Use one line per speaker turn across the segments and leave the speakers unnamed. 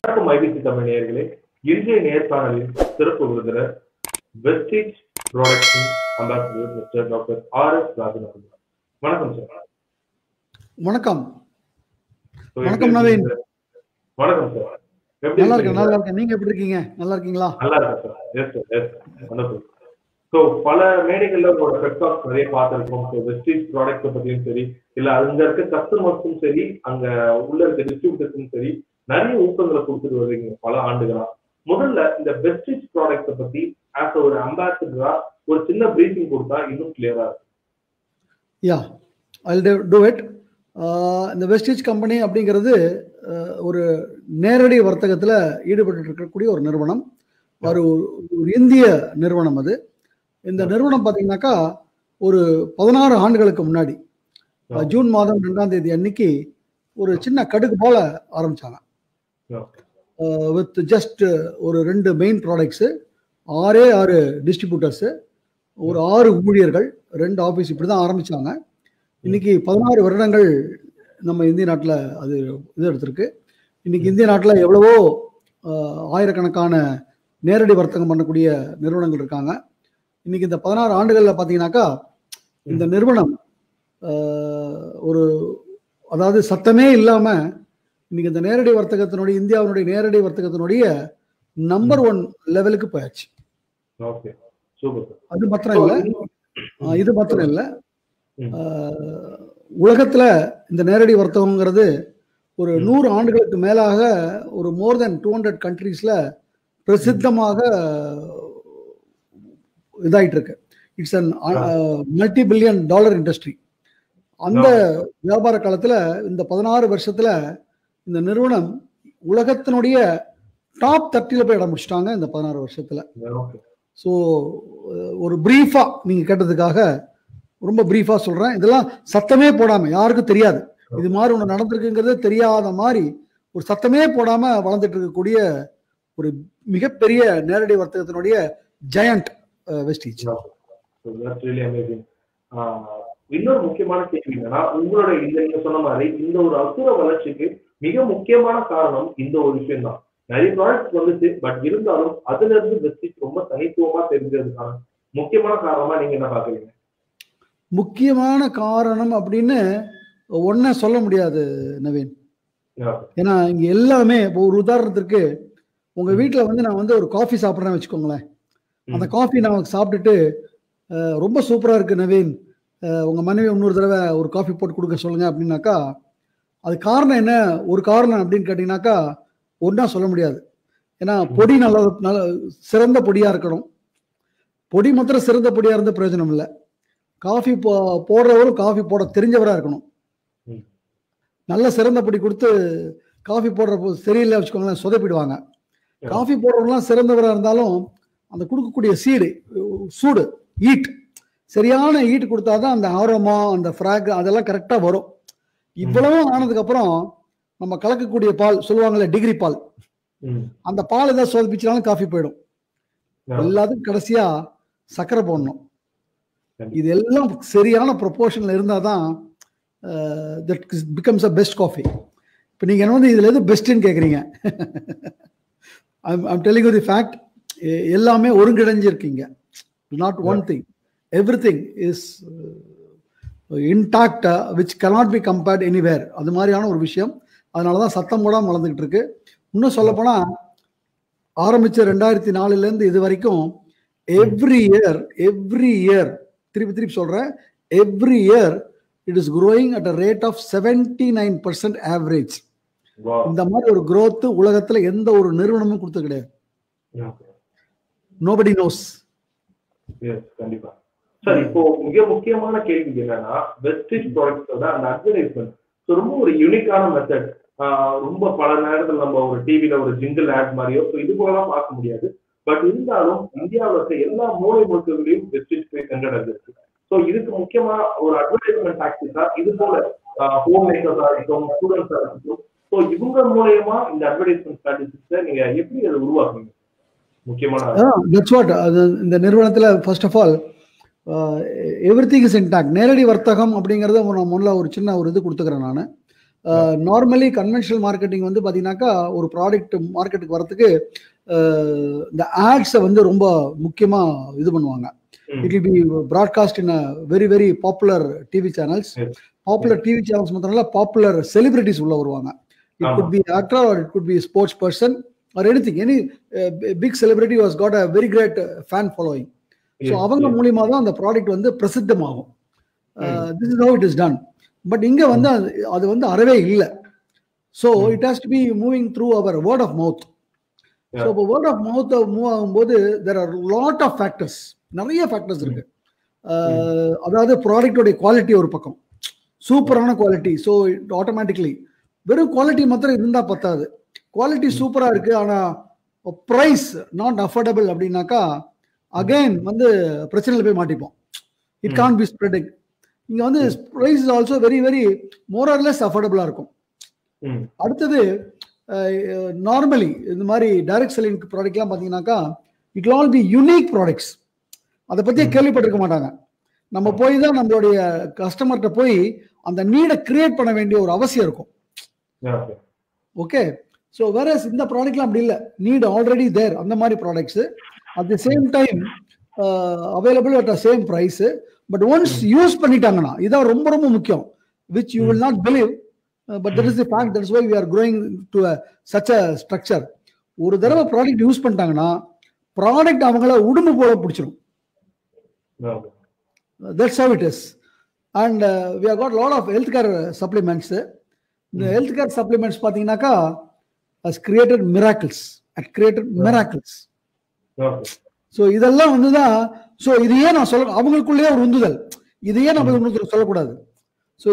வணக்கம் ஐபிசி தமிழ் நேயர்களே. இன்றைய நேர்காணலில் சிறப்பு விருந்தினர் வெஸ்டிஜ் ப்ராடக்ட்ஸின் ambassador mister doctor RS Rajan அவர்கள். வணக்கம் சார்.
வணக்கம். வணக்கம் நவீன்.
வணக்கம் சார்.
நல்லா இருக்கேன். நீங்க எப்படி இருக்கீங்க? நல்லா இருக்கீங்களா?
நல்லா இருக்கேன் sir. Yes sir, yes sir. வணக்கம். ஸோ பல மேடைகள்ல உங்களோட பெட்காஸ்ட் நிறைய பார்த்துருக்கோம். ஸோ வெஸ்டிஜ் ப்ராடக்ட்ஸை பற்றியும் சரி, இல்லை அங்க இருக்க கஸ்டமர்ஸும் சரி, அங்க உள்ள இருக்க டிஸ்ட்ரிபியூட்டர்ஸும் சரி, நிறைய ஊக்கங்களை கொடுத்துட்டு வருவீங்க பல ஆண்டுகளா. முதல்ல இந்த வெஸ்டிஜ் ப்ராடக்ட்ஸை பத்தி ஆஸ் ஒரு அம்பாசிடரா ஒரு சின்ன பிரீஃபிங் கொடுத்தா இன்னும் கிளியரா இருக்கும்.
யா, ஐ வில் டு இட். இந்த வெஸ்டிஜ் கம்பெனி அப்படிங்கிறது ஒரு நேரடி வர்த்தகத்தில் ஈடுபட்டு இருக்கக்கூடிய ஒரு நிறுவனம். ஒரு இந்திய நிறுவனம். அது இந்த நிறுவனம் பார்த்தீங்கன்னாக்கா ஒரு 16 ஆண்டுகளுக்கு முன்னாடி ஜூன் மாதம் 2ஆம் தேதி அன்னைக்கு ஒரு சின்ன கடுகு போல ஆரம்பிச்சாங்க. வித் ஜஸ்ட் ஒரு 2 மெயின் ப்ராடக்ட்ஸு, 6 டிஸ்ட்ரிபியூட்டர்ஸு, ஒரு 6 ஊழியர்கள், 2 ஆஃபீஸ், இப்படி தான் ஆரம்பித்தாங்க. இன்னைக்கு 16 வருடங்கள் நம்ம இந்திய நாட்டில் அது இது எடுத்திருக்கு. இன்னைக்கு இந்திய நாட்டில் எவ்வளவோ ஆயிரக்கணக்கான நேரடி வர்த்தகம் பண்ணக்கூடிய நிறுவனங்கள் இருக்காங்க. இன்னைக்கு இந்த 16 ஆண்டுகளில் பார்த்தீங்கன்னாக்கா இந்த நிறுவனம் ஒரு அதாவது சத்தமே இல்லாமல் இன்னைக்கு இந்த நேரடி வர்த்தகத்தினுடைய இந்தியாவினுடைய நேரடி வர்த்தகத்தினுடைய நம்பர் 1 லெவலுக்கு போயாச்சு. அது மாத்திரம் இல்லை, இது மாத்திரம் இல்லை, உலகத்தில் இந்த நேரடி வர்த்தகங்கிறது ஒரு 100 ஆண்டுகளுக்கு மேலாக ஒரு மோர் தென் 200 கண்ட்ரீஸில் பிரசித்தமாக இதாயிட்டு இருக்கு. It's an $multi-billion industry. அந்த வியாபார காலத்தில் இந்த 16 வருஷத்துல இந்த நிறுவனம் உலகத்தினுடைய டாப் 30 போய் இடம் முடிச்சிட்டாங்க இந்த 16 வருஷத்துல. ஸோ ஒரு பிரீஃபா நீங்க கேட்டதுக்காக ரொம்ப பிரீஃபா சொல்றேன். இதெல்லாம் சத்தமே போடாம, யாருக்கும் தெரியாது இது மாதிரி ஒன்று நடந்திருக்குங்கிறது தெரியாத மாதிரி ஒரு சத்தமே போடாம வளர்ந்துட்டு இருக்கக்கூடிய ஒரு மிகப்பெரிய நேரடி வர்த்தகத்தினுடைய ஜெயண்ட் வெஸ்டிஜ்.
இன்னொரு முக்கியமான கேள்வி என்னன்னா, உங்களோட நீங்க சொன்ன மாதிரி இந்த ஒரு அசுர வளர்ச்சிக்கு மிக முக்கியமான காரணம் இந்த ஒரு விஷயம் தான். நிறைய ப்ராடக்ட் வந்துச்சு, பட் இருந்தாலும் அதுல இருந்து வெஸ்டிஜ் ரொம்ப தனித்துவமா தெரிஞ்சதுக்கான முக்கியமான காரணமா நீங்க என்ன பாக்குறீங்க?
முக்கியமான காரணம் அப்படின்னு ஒன்ன சொல்ல முடியாது நவீன். ஏன்னா இங்க எல்லாமே ஒரு உதாரணத்திற்கு உங்க வீட்டுல வந்து நான் வந்து ஒரு காஃபி சாப்பிட்றேன்னு வச்சுக்கோங்களேன். அந்த காஃபி நான் சாப்பிட்டுட்டு ரொம்ப சூப்பரா இருக்கு நவீன், உங்க மனைவி இன்னொரு தடவை ஒரு காஃபி போட்டு கொடுக்க சொல்லுங்க அப்படின்னாக்கா அது காரணம் என்ன? ஒரு காரணம் அப்படின்னு கேட்டீங்கன்னாக்கா ஒன்றா சொல்ல முடியாது. ஏன்னா பொடி நல்ல சிறந்த பொடியா இருக்கணும். பொடி மாத்திரம் சிறந்த பொடியா இருந்த பிரயோஜனம் இல்லை. காஃபி போடுறவரும் காஃபி போட தெரிஞ்சவரா இருக்கணும். நல்ல சிறந்த பொடி கொடுத்து காஃபி போடுற சரியில்லை வச்சுக்கோங்களேன், சொதப்பிடுவாங்க. காஃபி போடுறவங்களாம் சிறந்தவராக இருந்தாலும் அந்த கொடுக்கக்கூடிய சூடு ஈட், சரியான ஈட் கொடுத்தாதான் அந்த ஆரோமா அந்த ஃப்ராக் அதெல்லாம் கரெக்டா வரும். இவ்வளவு ஆனதுக்கு அப்புறம் நம்ம கலக்கக்கூடிய பால் சொல்லுவாங்கல்ல, டிகிரி பால், அந்த பால் ஏதாவது சொதப்பிச்சாலும் காஃபி போயிடும். எல்லாத்துக்கும் கடைசியா சர்க்கரை போடணும். இது எல்லாம் சரியான ப்ரொபோர்ஷன்ல இருந்தாதான் that becomes a best coffee. இப்போ நீங்க என்ன வந்து இதுல எது பெஸ்ட்னு கேக்குறீங்க? I'm telling you the fact. எல்லாமே ஒருங்கிணைஞ்சிருக்கீங்க. Not one thing. Everything is intact, which cannot be compared anywhere. அது மாதிரியான ஒரு விஷயம். அதனாலதான் சத்தம் கூட வளர்ந்துகிட்டு இருக்கு. இன்னும் சொல்ல போனா ஆரம்பிச்ச 2004 இருந்து இது வரைக்கும் எவ்ரி இயர் திருப்பி சொல்றேன், every year it is growing at a rate of 79% average. இந்த மாதிரி ஒரு growth உலகத்துல எந்த ஒரு நிறுவனமும் கொடுத்து கிடையாது. Nobody knows.
Yes, கண்டிப்பா. சார், இப்போ மிக முக்கியமான கேள்வி என்னன்னா, வெஸ்டிஜ் ப்ராடக்ட்ஸோட அந்த அட்வர்டைஸ்மெண்ட் ரொம்ப ஒரு யூனிக்கான மெத்தட். ரொம்ப பல நேரத்தில் நம்ம ஒரு டிவில ஒரு ஜிங்கிள் ஆட் மாதிரியோ இது போலலாம் பார்க்க முடியாது. பட் இருந்தாலும் இந்தியாவில் இருக்க எல்லா மூலை முழுக்கங்களையும் வெஸ்டிஜ் போய் சென்றடைஞ்சிருக்கு. ஸோ இதுக்கு முக்கியமா ஒரு அட்வர்டைஸ்மெண்ட் டாக்டிஸா இது போல ஹோம் மேக்கர்ஸா இருக்கட்டும், ஸ்டூடெண்ட்ஸா இருக்கட்டும், ஸோ இவங்க மூலயமா இந்த அட்வர்டைஸ்மெண்ட் ஸ்ட்ராட்டஜிஸை நீங்க எப்படி அதை உருவாக்குறீங்க?
இந்த நிறுவனத்துல first of all everything is intact. நேரடி வர்த்தகம் அப்படிங்கறத நான் முதல்ல ஒரு சின்ன ஒரு இது கொடுத்துக்கிறேன். நான் நார்மலி கன்வென்ஷனல் மார்க்கெட்டிங் வந்து பார்த்தீங்கன்னாக்கா ஒரு ப்ராடக்ட் மார்க்கெட்டுக்கு வரதுக்கு இந்த ஆட்ஸை வந்து ரொம்ப முக்கியமாக இது பண்ணுவாங்க. It will be broadcast in a very very popular TV channels. Popular TV channels மட்டும் பாப்புலர் செலிபிரிட்டிஸ் உள்ள வருவாங்க. It could be actor or it could be sports person or anything. Any big celebrity was got a very great fan following. So அவங்க மூலியமா தான் அந்த product வந்து பிரசித்தமாகும். This is how it is done. But இங்க வந்து அது வந்து அறவே இல்லை. So it has to be moving through our word of mouth. So இப்போ வேர்ட் ஆஃப் மவுத் மூவ் ஆகும்போது there are lot of factors, நிறைய ஃபேக்டர்ஸ் இருக்கு. அதாவது ப்ராடக்டோடைய குவாலிட்டி ஒரு பக்கம், சூப்பரான குவாலிட்டி. ஸோ ஆட்டோமேட்டிக்லி வெறும் குவாலிட்டி மாத்திரம் இருந்தால் பத்தாது. குவாலிட்டி சூப்பராக இருக்கு, ஆனால் ப்ரைஸ் நாட் அஃபோர்டபுள் அப்படின்னாக்கா அகைன் வந்து பிரச்சனையில் போய் மாட்டிப்போம். It can be spreading. இங்கே வந்து price is also very very more or less அஃபோர்டபுளாக இருக்கும். அடுத்தது நார்மலி இந்த மாதிரி டைரக்ட் செல்லிங் ப்ராடக்ட்லாம் பார்த்தீங்கன்னாக்கா it will all B unique products. அதை பற்றியே கேள்விப்பட்டிருக்க மாட்டாங்க. நம்ம போய் தான் நம்மளுடைய கஸ்டமர்கிட்ட போய் அந்த நீடை கிரியேட் பண்ண வேண்டிய ஒரு அவசியம் இருக்கும். ஓகே, ஸோ வேற இந்த ப்ராடக்ட்லாம் அப்படி இல்லை, நீட் ஆல்ரெடி தேர். அந்த மாதிரி products at the same time available at a same price. But once use பண்ணிட்டாங்கன்னா இதான் ரொம்ப ரொம்ப முக்கியம், which you will not believe. But that is the fact. That's why we are growing to such a structure. ஒரு தடவை product use பண்ணிட்டாங்கன்னா product அவங்கள உடம்பு போல பிடிச்சிடும். That's how it is. And we have got a lot of healthcare supplements. The healthcare supplements பார்த்தீங்கன்னாக்கா has created miracles. So இதெல்லாம் வந்துதான். ஸோ இதையே நான் சொல்ல, அவங்களுக்குள்ளேயே ஒரு உந்துதல், இதையே நம்ம இன்னொருத்தர் சொல்லக்கூடாது. ஸோ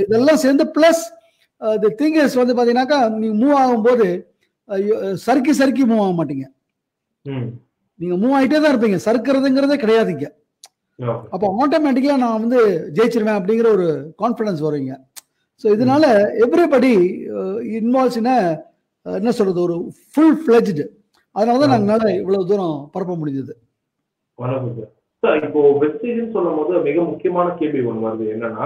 இதெல்லாம் சேர்ந்து பிளஸ் தி திங் இஸ் வந்து பார்த்தீங்கன்னாக்கா நீங்க மூவ் ஆகும்போது சறுக்கி மூவ் ஆக மாட்டீங்க. நீங்க மூவ் ஆகிட்டே தான் இருப்பீங்க, சறுக்கிறதுங்கிறதே கிடையாதுங்க. அப்போ ஆட்டோமேட்டிக்கலா நான் வந்து ஜெயிச்சிருவேன் அப்படிங்கிற ஒரு கான்ஃபிடன்ஸ் வருவீங்க. ஸோ இதனால எவ்ரிபடி இன்வால்வ்ஸ் இன் என்ன சொல்றது, ஒரு ஃபுல் ஃபிளெஜ்டு. அதனால தான் நாங்களால இவ்வளவு தூரம் பரப்ப முடிஞ்சது.
இப்போ வெஸ்டேஜ் சொல்லும் போது மிக முக்கியமான கேள்வி ஒண்ணு வருது. என்னன்னா,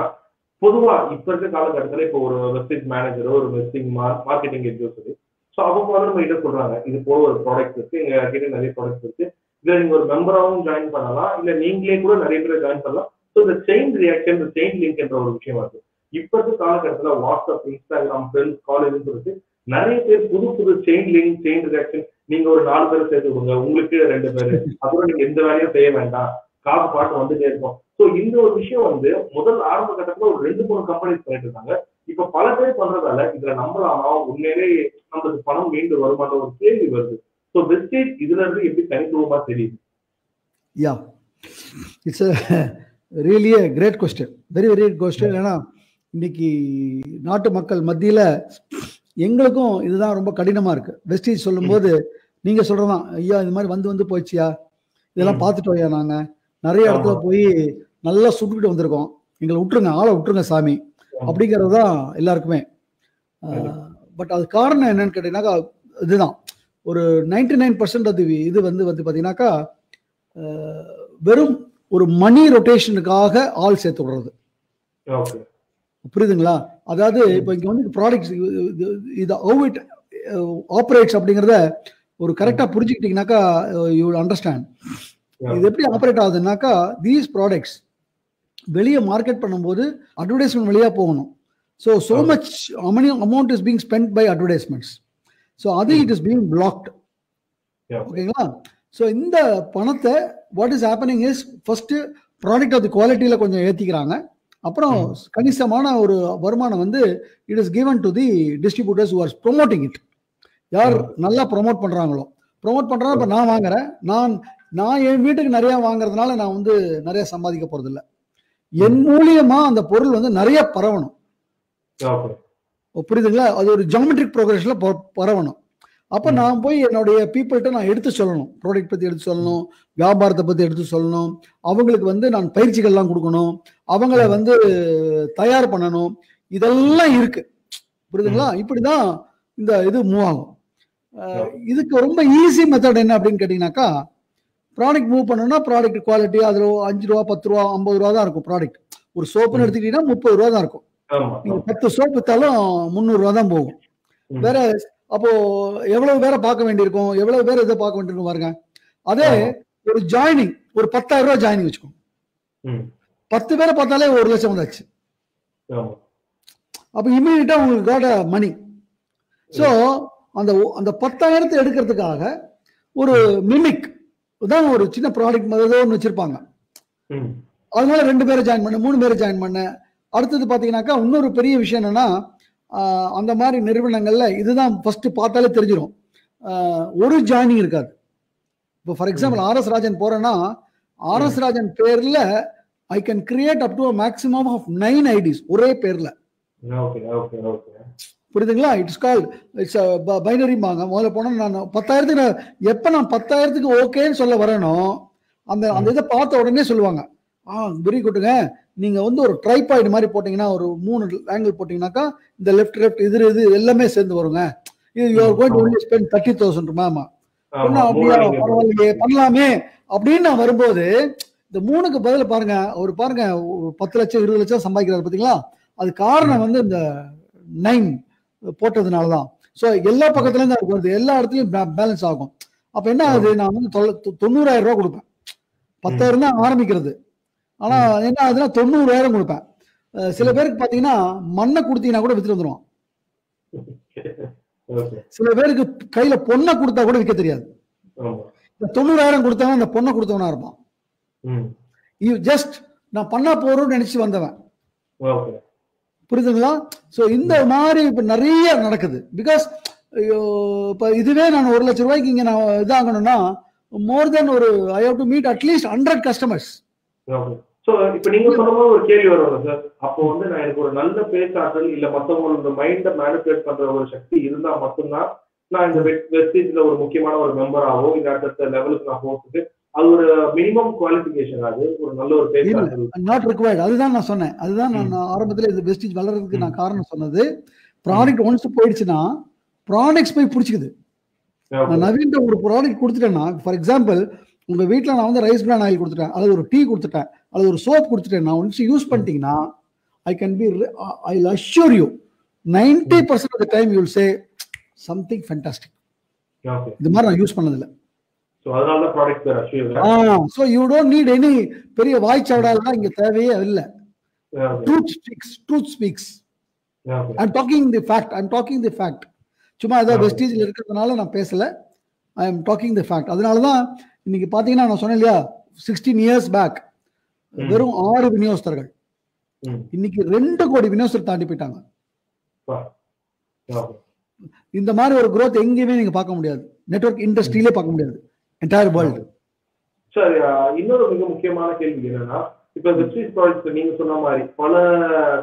பொதுவா இப்ப இருக்க காலகட்டத்துல இப்போ ஒரு வெஸ்டேஜ் மேனேஜரோ ஒரு வெஸ்டேஜ் மார்க்கெட்டிங் எக்ஸிக்யூட்டிவ், ஸோ அவங்க வந்து நம்ம கிட்ட சொல்றாங்க இது போல ஒரு ப்ராடக்ட் இருக்கு, எங்க கிட்ட நிறைய ப்ராடக்ட் இருக்கு, இதுல நீங்க ஒரு மெம்பராகவும் ஜாயின் பண்ணலாம், இல்ல நீங்களே கூட நிறைய பேர் ஜாயின் பண்ணலாம். ஸோ இந்த செயின் ரியாக்ஷன், இந்த செயின் லிங்க் என்ற ஒரு விஷயம் வருது. இப்ப இருக்க காலகட்டத்துல வாட்ஸ்அப், இன்ஸ்டாகிராம், ஃப்ரெண்ட்ஸ், காலேஜ் சொல்லிட்டு நிறைய பேர் புது புது செயின் லிங்க், செயின் ரியாக்ஷன், நீங்க ஒரு 4 பேரை சேர்த்து கொடுங்க, உங்களுக்கு 2 பேரு, அப்புறம் நீங்க எந்த வேலையும் செய்ய வேண்டாம், காசு பாட்டு வந்துட்டே இருக்கும். ஸோ இந்த ஒரு விஷயம் வந்து முதல் ஆரம்ப கட்டத்துல ஒரு 2-3 கம்பெனிஸ் பண்ணிட்டு இருக்காங்க. இப்ப பல பேர் பண்றதால இதுல நம்பலாமா, உண்மையிலே நம்மளுக்கு பணம் மீண்டு வருமான ஒரு கேள்வி வருது. ஸோ வெஸ்டேஜ் இதுல இருந்து எப்படி தனித்துவமா தெரியுது?
Yeah, it's really a great question, very very good question. ஏன்னா இன்னைக்கு நாட்டு மக்கள் மத்தியில எங்களுக்கும் இதுதான் ரொம்ப கடினமா இருக்கு. வெஸ்டேஜ் சொல்லும் போது நீங்க சொல்றதான், ஐயா இது மாதிரி வந்து போயிடுச்சியா, இதெல்லாம் பார்த்துட்டோம் ஐயா, நாங்க நிறைய இடத்துல போய் நல்லா சுட்டுக்கிட்டு வந்திருக்கோம், எங்களை விட்டுருங்க, ஆளை விட்டுருங்க சாமி அப்படிங்கிறது தான் எல்லாருக்குமே. பட் அது காரணம் என்னன்னு கேட்டீங்கன்னாக்கா இதுதான், ஒரு 99% அது இது வந்து பார்த்தீங்கன்னாக்கா வெறும் ஒரு மணி ரொட்டேஷனுக்காக ஆள் சேர்த்து விடுறது. புரியுதுங்களா? அதாவது இப்போ இங்க வந்து ப்ராடக்ட்ஸ் இது ஹவ் இட் ஆப்ரேட்ஸ் அப்படிங்கிறத ஒரு கரெக்டா புரிஞ்சுக்கிட்டீங்கன்னாக்கா யூ வில் அண்டர்ஸ்டாண்ட். இது எப்படி ஆப்ரேட் ஆகுதுன்னாக்கா, தீஸ் ப்ராடக்ட்ஸ் வெளியே மார்க்கெட் பண்ணும்போது அட்வர்டைஸ்மெண்ட் வழியா போகணும். So much amount is being spend by advertisements. So அது இட் இஸ் பீங் பிளாக்ட். ஓகேங்களா? ஸோ இந்த பணத்தை what is happening is first product அது குவாலிட்டியில கொஞ்சம் ஏற்றிக்கிறாங்க. அப்புறம் கணிசமான ஒரு வருமானம் வந்து it is given to the distributors who are promoting it. யார் நல்லா ப்ரொமோட் பண்றாங்களோ, ப்ரொமோட் பண்றாங்க. இப்போ நான் வாங்குறேன், நான் என் வீட்டுக்கு நிறைய வாங்குறதுனால நான் வந்து நிறைய சம்பாதிக்க போறது இல்லை. என் மூலியமா அந்த பொருள் வந்து நிறைய பரவணும். புரியுதுங்களா? அது ஒரு ஜியோமெட்ரிக் ப்ரோக்ரஷன்ல பரவணும். அப்ப நான் போய் என்னுடைய பீப்புள்கிட்ட நான் எடுத்து சொல்லணும், ப்ராடக்ட் பத்தி எடுத்து சொல்லணும், வியாபாரத்தை பத்தி எடுத்து சொல்லணும், அவங்களுக்கு வந்து நான் பயிற்சிகள்லாம் கொடுக்கணும், அவங்கள வந்து தயார் பண்ணணும், இதெல்லாம் இருக்கு. புரியுதுங்களா? இப்படிதான் இந்த இது மூவ் ஆகும். இதுக்கு ரொம்ப ஈஸி மெத்தட் என்ன அப்படின்னு கேட்டீங்கன்னாக்கா, ப்ராடக்ட் மூவ் பண்ணணும்னா ப்ராடக்ட் குவாலிட்டி அதுல 5 ரூபா 10 ரூபா 50 ரூபா தான் இருக்கும். ப்ராடக்ட் ஒரு சோப்புன்னு எடுத்துக்கிட்டீங்கன்னா 30 ரூபா தான் இருக்கும்.
ஆமா
நீங்க 10 சோப் வித்தாலும் 300 ரூபா தான் போகும்.
ம்.
வேற அப்போ எவ்வளவு பேரை பார்க்க வேண்டியிருக்கும், எவ்வளவு பேர் இதை பார்க்க வேண்டியிருக்கும் பாருங்க. அதே
ஆமா.
ஒரு ஜாயினிங், ஒரு 10,000 ரூபாய் ஜாயினிங் வச்சுக்கோங்க.
ம்.
10 பேரை பார்த்தாலே 1,00,000 வந்தாச்சு.
ஆமா.
அப்ப இமீடியட்டா உங்களுக்கு காட் மணி. சோ அந்த 10,000 எடுக்கிறதுக்காக ஒரு மிமிக் தான் ஒரு சின்ன ப்ராடக்ட் மாதிரி ஒன்று வச்சிருப்பாங்க.
ம்.
அதனால 2 பேரை ஜாயின் பண்ண, 3 பேரை ஜாயின் பண்ண. அடுத்தது பாத்தீங்கன்னாக்கா இன்னொரு பெரிய விஷயம் என்னன்னா, அந்த மாதிரி நிறுவனங்கள்ல இதுதான் ஃபர்ஸ்ட் பார்த்தாலே தெரிஞ்சிடும், ஒரு ஜாயினிங் இருக்காது. இப்போ ஃபார் எக்ஸாம்பிள் ஆர்எஸ் ராஜன் போறேன்னா, ஆர்எஸ் ராஜன் பேர்ல I can create up to maximum of 9 IDs ஒரே பேர்ல.
Okay okay okay.
புரியுதுங்களா? இட்ஸ் பைனரிம்பாங்க. முதல்ல போனா நான் 10,000 எப்ப நான் 10,000 ஓகேன்னு சொல்ல வரேனோ அந்த இதை பார்த்த உடனே சொல்லுவாங்க, வெரி குட்டுங்க, நீங்க வந்து ஒரு ட்ரைபாய்டு மாதிரி போட்டீங்கன்னா, ஒரு 3 ஆங்கிள் போட்டீங்கன்னாக்கா இந்த லெஃப்ட் இது எல்லாமே சேர்ந்து வருங்க. இது you are going to only spend 30,000 மேமா. அப்படியா, பரவாயில்லையே, பண்ணலாமே அப்படின்னு நான் வரும்போது இந்த 3க்கு பதில் பாருங்க, அவர் பாருங்க 10 லட்சம் 20 லட்சம் சம்பாதிக்கிறாரு பாத்தீங்களா? அது காரணம் வந்து இந்த 9 போட்டதுனாலதான். சோ எல்லா பக்கத்துல இருந்து வருது, எல்லா இடத்துலயும் பேலன்ஸ் ஆகும். அப்ப என்ன ஆகுது, நான் வந்து 90,000 ரூபாய் கொடுப்பேன். 10,000 தான் ஆரம்பிக்கிறது. ஆனா என்ன ஆகுதுன்னா 90,000 கொடுப்பேன். சில பேருக்கு பாத்தீங்கன்னா மண்ணை கொடுத்தீங்கன்னா கூட வித்துட்டு வந்துருவான். சில பேருக்கு கையில பொண்ணை கொடுத்தா கூட விற்க தெரியாது. 90,000 கொடுத்தவன் அந்த பொண்ணை கொடுத்தவனா இருப்பான். ஜஸ்ட் நான் பண்ணா போறோம்னு நினைச்சு வந்தவன். புரியுதுங்களா? சோ இந்த மாதிரி இப்ப நிறைய நடக்குது. பிகாஸ் இப்ப இதுவே நான் 1 லட்சம் ரூபாய்க்கு இங்க நான் இதாகணும்னா மோர் தென் ஒரு I have to meet at least 100 customers.
So இப்ப நீங்க சொன்ன மாதிரி ஒரு கேள்வி வரும் சார். அப்போ வந்து நான் எனக்கு ஒரு நல்ல பேச்சாற்றல் இல்ல மத்தவங்களோட மைண்ட மேனிபுலேட் பண்ற ஒரு சக்தி இருந்தா மட்டும்தான் நான் இந்த வெஸ்டேஜ்ல ஒரு முக்கியமான ஒரு மெம்பராவோ இல்ல அடுத்த லெவலுக்கு நான் போறதுக்கு அது ஒரு மினிமம் குவாலிஃபிகேஷன். அது ஒரு நல்ல ஒரு பேச்சாற்றல்
நாட் ரிக்வயர்ட். அதுதான் நான் சொன்னேன். அதுதான் நான் ஆரம்பத்துல இந்த வெஸ்டேஜ் வளர்றதுக்கு நான் காரணம் சொன்னது. ப்ராடக்ட் ஒன்ஸ் போயிடுச்சுன்னா ப்ராடக்ட்ஸ் போய் பிடிச்சிக்குது. நான் நவீன் ஒரு ப்ராடக்ட் கொடுத்துட்டேன்னா, ஃபார் எக்ஸாம்பிள் உங்க வீட்டில் நான் வந்து ரைஸ் பிரான் ஆயில் கொடுத்துட்டேன், அல்லது ஒரு டீ கொடுத்துட்டேன், அல்லது ஒரு சோப் கொடுத்துட்டேன், நான் ஒன்ஸ் யூஸ் பண்ணிட்டீங்கன்னா I can be I will assure you 90% of the time you will say something fantastic. இது மாதிரி நான் யூஸ் பண்ணதில்லை.
அதனால ப்ராடக்ட் பேர் assure.
So you don't need any பெரிய வாய்ச்சாவடாலாம் இங்க தேவையே இல்லை. Truth speaks. I'm talking the fact. சும்மா ஏதாவது வெஸ்டேஜ்ல இருக்கிறதுனால நான் பேசல. I am talking the fact. அதனாலதான் இன்னைக்கு பாத்தீங்கன்னா நான் சொன்னேன் இல்லையா, 16 இயர்ஸ் பேக் வெறும் 6 விநியோகஸ்தர்கள் இன்னைக்கு 2 கோடி விநியோகஸ்தர் தாண்டி போயிட்டாங்க. இந்த மாதிரி ஒரு growth எங்கேயுமே நீங்க பார்க்க முடியாது. நெட்வொர்க் இண்டஸ்ட்ரியிலே பார்க்க முடியாது, என்டையர் வேர்ல்டு.
சார் இன்னொரு மிக முக்கியமான கேள்வி என்னன்னா, இப்ப வெஸ்டேஜ் ப்ராடக்ட்ஸ் நீங்க சொன்ன மாதிரி பல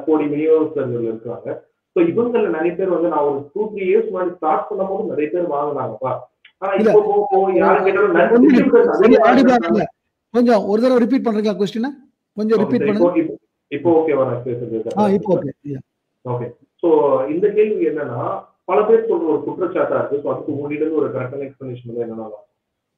கோடி விநியோகஸ்தர்கள் இருக்காங்க. ஸோ இவங்கல நிறைய பேர் வந்து நான் ஒரு 2-3 இயர்ஸ் முன்னாடி ஸ்டார்ட் பண்ணும் போது நிறைய பேர் வாங்கினாங்கப்பா.
கொஞ்சம் ஒரு தடவை ரிப்பீட் பண்றீங்களா क्वेश्चन? கொஞ்சம் ரிப்பீட் பண்ணுங்க.
இப்போ ஓகேவா நான் பேசுறது?
இப்போ ஓகே.
ஓகே. சோ இந்த கேள்வி என்னன்னா, பல பேர் சொல்ற ஒரு குற்றச்சாட்டா இருக்கு. சோ அதுக்கு உங்களிடம் ஒரு கரெக்டான எக்ஸ்பிளனேஷன்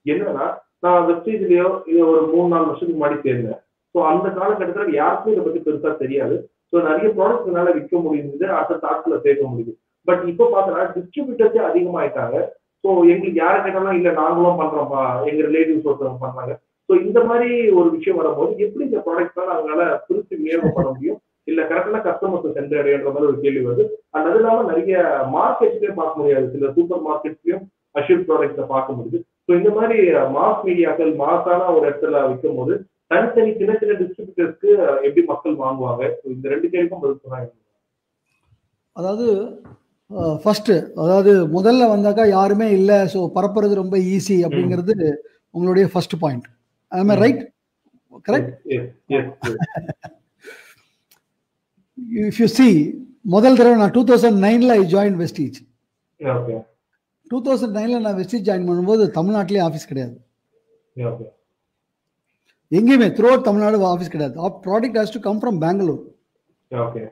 என்னன்னா நான் வெப்சைட்லயோ இது ஒரு 3-4 வருஷத்துக்கு முன்னாடி சேர்ந்தேன். சோ அந்த காலகட்டத்தில் யாருக்கும் இதை பத்தி பெருசா தெரியாது. சோ நிறைய ப்ராடக்ட் என்னால விற்க முடியுது, அடுத்த தாட்ல சேர்க்க முடியுது. பட் இப்போ பார்த்தோன்னா டிஸ்ட்ரிபியூட்டர்ஸே அதிகமாயிட்டாங்க. ஸோ எங்களுக்கு யாரை கேட்டாலும் இல்லை நாங்களும் பண்றோம்ப்பா, எங்க ரிலேட்டிவ்ஸ் ஒருத்தவங்க பண்றாங்க. ஸோ இந்த மாதிரி ஒரு விஷயம் வரும்போது எப்படி இந்த ப்ராடக்ட்லாம் அவங்களால பிரித்து விநியோகம் பண்ண முடியும், இல்ல கரெக்டான கஸ்டமர்ஸ் சென்றடைன்ற மாதிரி ஒரு கேள்வி வருது. அது இல்லாம நிறைய மார்க்கெட்ஸ்லயும் பார்க்க முடியாது, சில சூப்பர் மார்க்கெட்ஸ்லயும் அஷ்யூர் ப்ராடக்ட்ஸை பார்க்க முடியுது. ஸோ இந்த மாதிரி மாஸ் மீடியாக்கள் மாசான ஒரு இடத்துல விற்கும் போது தனித்தனி சின்ன சின்ன டிஸ்ட்ரிபியூட்டர்ஸ்க்கு எப்படி மக்கள் வாங்குவாங்க? இந்த 2 கேள்விக்கும் பதில் சொன்னாங்க.
அதாவது ஃபர்ஸ்ட், அதாவது முதல்ல வந்தாக்கா யாருமே இல்லை, ஸோ பரப்புறது ரொம்ப ஈஸி அப்படிங்கிறது உங்களுடைய first point. am I right? Correct?
Yes.
If you see, முதல் தடவை நான் 2009ல I joined Vestige.
Okay.
2009ல நான் வெஸ்டேஜ் ஜாயின் பண்ணும்போது தமிழ்நாட்டிலே ஆஃபீஸ் கிடையாது.
Okay.
எங்கேயுமே த்ரூ அவுட் தமிழ்நாடு ஆஃபீஸ் கிடையாது. Product has to come from Bangalore.
Okay.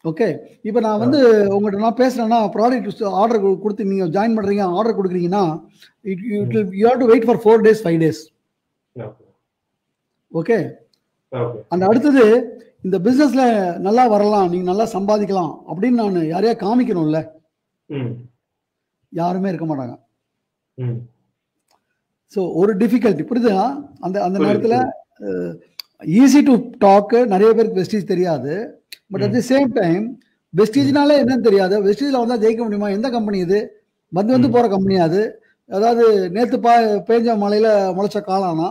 Okay. இப்போ நான் வந்து உங்கள்கிட்ட நான் பேசுறேன்னா ப்ராடக்ட் ஆர்டர் கொடுத்து நீங்க ஜாயின் பண்றீங்க, ஆர்டர் கொடுக்குறீங்கன்னா you have to wait for 4 days 5 days. Okay. அந்த அடுத்தது இந்த பிசினஸ்ல நல்லா வரலாம், நீங்க நல்லா சம்பாதிக்கலாம் அப்படின்னு நான் யாரையா காமிக்கணும்ல, யாருமே இருக்க மாட்டாங்க. ஸோ ஒரு டிஃபிகல்ட்டி புரியுதா? அந்த அந்த நேரத்தில் ஈஸி டு டாக், நிறைய பேருக்கு வெஸ்டீஜ் தெரியாது. But at the same time வெஸ்டீஜ்னாலே என்னன்னு தெரியாது. வெஸ்டீஜில் வந்தால் ஜெயிக்க முடியுமா? எந்த கம்பெனி இது? வந்து போகிற கம்பெனி அது. அதாவது நேற்று பேஞ்ச மலையில் முளைச்ச காளானா.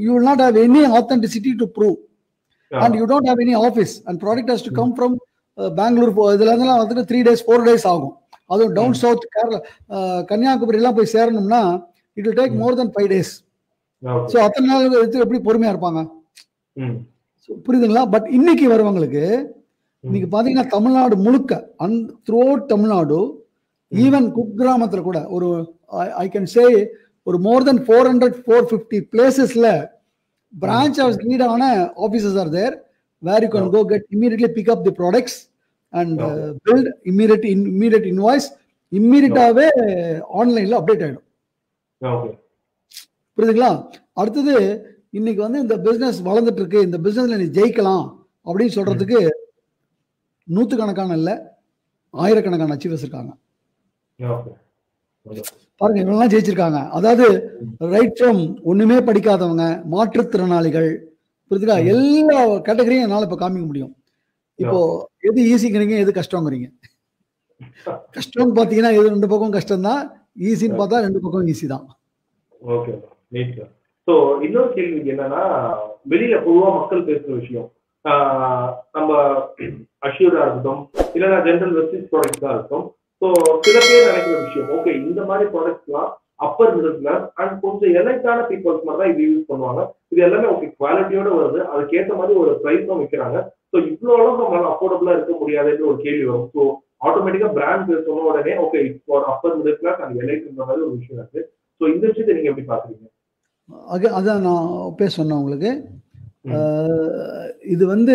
You will not have any authenticity to prove and you don't have any office and product has to come from Bangalore. இதுல இருந்தெல்லாம் வந்துட்டு 3 days 4 days ஆகும். அதுவும் டவுன் சவுத் கேரளா, கன்னியாகுமரி எல்லாம் போய் சேரணும்னா it will take more than 5 days. So அத்தனை நாள் எப்படி பொறுமையா இருப்பாங்க? புரியுதுங்களா? பட் இன்னைக்கு வரவங்களுக்கு இன்னைக்கு பாத்தீங்கன்னா தமிழ்நாடு முழுக்க த்ரூ அவுட் தமிழ்நாடு, ஈவன் குக்கிராமத்துல கூட ஒரு ஐ கேன் சே ஒரு மோர் தென் 400-450 பிளேசஸ்ல branch house need ஆன offices are there where you can go get immediately pick up the products and build immediate invoice, immediate-ஆவே ஆன்லைன்ல அப்டேட் ஆயிடும். புரியுதுங்களா? அடுத்தது இன்னைக்கு வந்து இந்த பிசினஸ் வளர்ந்துட்டு இருக்கு, இந்த பிசினஸ்ல நீ ஜெயிக்கலாம் அப்படின்னு சொல்றதுக்கு நூற்றுக்கணக்கான இல்ல ஆயிரக்கணக்கான அச்சீவர்ஸ் இருக்காங்க. பாருங்க, இவங்கெல்லாம் ஜெயிச்சிருக்காங்க. அதாவது ரைட் ஃப்ரம் ஒண்ணுமே படிக்காதவங்க, மாற்றுத்திறனாளிகள், புரியுதுங்களா? எல்லா கேட்டகரியும் என்னால இப்ப காமிக்க முடியும். இப்போ எது ஈஸிங்கிறீங்க, எது கஷ்டங்கிறீங்க? கஷ்டம்னு பாத்தீங்கன்னா எது 2 பக்கம் கஷ்டம் தான், ஈஸின்னு பார்த்தா 2 பக்கம் ஈஸி தான்.
ஓகே. ஸோ இன்னொரு கேள்வி என்னன்னா, வெளியில பொதுவா மக்கள் பேசுற விஷயம், நம்ம அஷ்யூரா இருக்கட்டும் இல்லைன்னா ஜென்ரல் வெஸ்டீஜ் ப்ராடக்ட்ஸா இருக்கட்டும். ஸோ சில பேர் நினைக்கிற விஷயம், ஓகே இந்த மாதிரி ப்ராடக்ட்ஸ்லாம் அப்பர் மிடில் கிளாஸ் அண்ட் கொஞ்சம் எலைட்டான பீப்புள்ஸ் மாதிரி தான் இது யூஸ் பண்ணுவாங்க. இது எல்லாமே ஓகே குவாலிட்டியோட வருது, அதுக்கேற்ற மாதிரி ஒரு ப்ரைஸும் விற்கிறாங்க. ஸோ இவ்வளோ அளவு நம்மளால அஃபோர்டபுளா இருக்க முடியாதுன்னு ஒரு கேள்வி வரும். ஸோ ஆட்டோமேட்டிக்கா பிராண்ட் சொன்ன உடனே okay it's for upper middle class and எலைட்ன்ற மாதிரி ஒரு விஷயம் இருக்கு. ஸோ இந்த விஷயத்தை நீங்க எப்படி பாக்குறீங்க?
அதான் நான் சொன்னேன் உங்களுக்கு. இது வந்து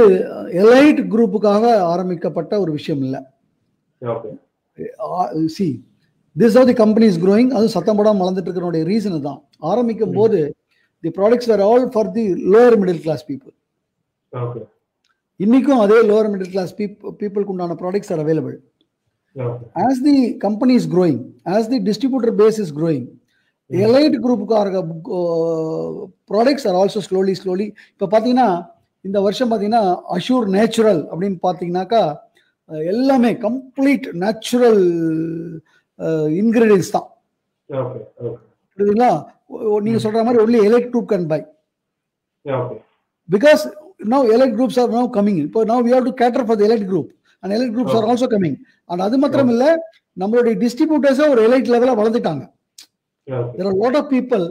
எலைட் குரூப்புக்காக ஆரம்பிக்கப்பட்ட ஒரு விஷயம் இல்லை. See, this is how the company is growing. அது சத்தம் போடாம வளர்ந்துட்டு இருக்கிற ரீசன் தான். ஆரம்பிக்கும் போது the products were all for the lower middle class people.
Okay.
இன்னைக்கும் அதே lower middle class people உண்டான products are available. As the company is growing, as the distributor base is growing, elite group products are also slowly இப்போ பாத்தீங்கன்னா இந்த வருஷம் பாத்தீங்கன்னா Azure natural அப்படின்னு பாத்தீங்கன்னாக்கா எல்லாமே கம்ப்ளீட் நேச்சுரல் இன்கிரீடியன்ஸ் தான். புரியுதுங்களா? நீங்க சொல்ற மாதிரி only elite group can buy. Because now elite groups are now coming in. So now we have to cater for the elite group and elite groups are also coming. And அது மாத்திரம் இல்ல, நம்மளுடைய distributors ஒரு elite லெவல்ல வளர்ந்துட்டாங்க. There are a lot of people.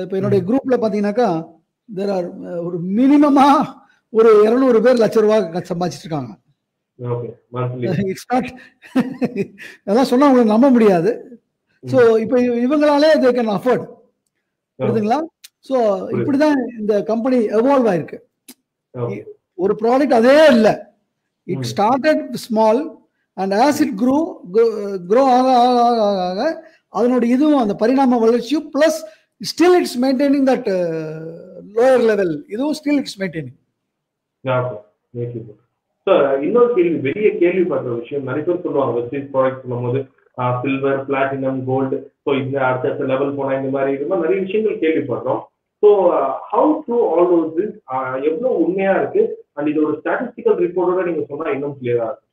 இப்போ என்னுடைய குரூப்ல பாத்தீங்கன்னாக்கா there are ஒரு மினிமமா ஒரு 200 பேர் லட்ச ரூபாய் சம்பாதிச்சிட்டு இருக்காங்க. அதான் சொன்னா உங்களுக்கு நம்ப முடியாது. சோ இப்போ இவங்களாலே they can afford. புரியுதுங்களா? சோ இப்படிதான் இந்த கம்பெனி எவால்வ் ஆயிருக்கு. ஒரு ப்ராடக்ட் அதே இல்ல, it started small and as it grow ஆக அதனுடைய இதுவும் அந்த பரிணாம வளர்ச்சியும் plus still it's maintaining that lower level, இதுவும் ஸ்டில் இட்ஸ் மெயின்டைனிங்.
இன்னொரு கேள்வி, பெரிய கேள்விப்படுற விஷயம், நிறைய பேர் சொல்லுவாங்க வெஸ்டீஜ் ப்ராடக்ட் சொல்லும்போது சில்வர், பிளாட்டினம், கோல்டு, ஸோ இந்த அடுத்த லெவல் போனா இந்த மாதிரி நிறைய விஷயங்கள் கேள்விப்படுறோம். So how true all those is, எவ்வளவு உண்மையா இருக்கு அண்ட் இது ஒரு ஸ்டாட்டிஸ்டிக்கல் ரிப்போர்ட்டோட நீங்க சொன்னா இன்னும் கிளியரா இருக்கு.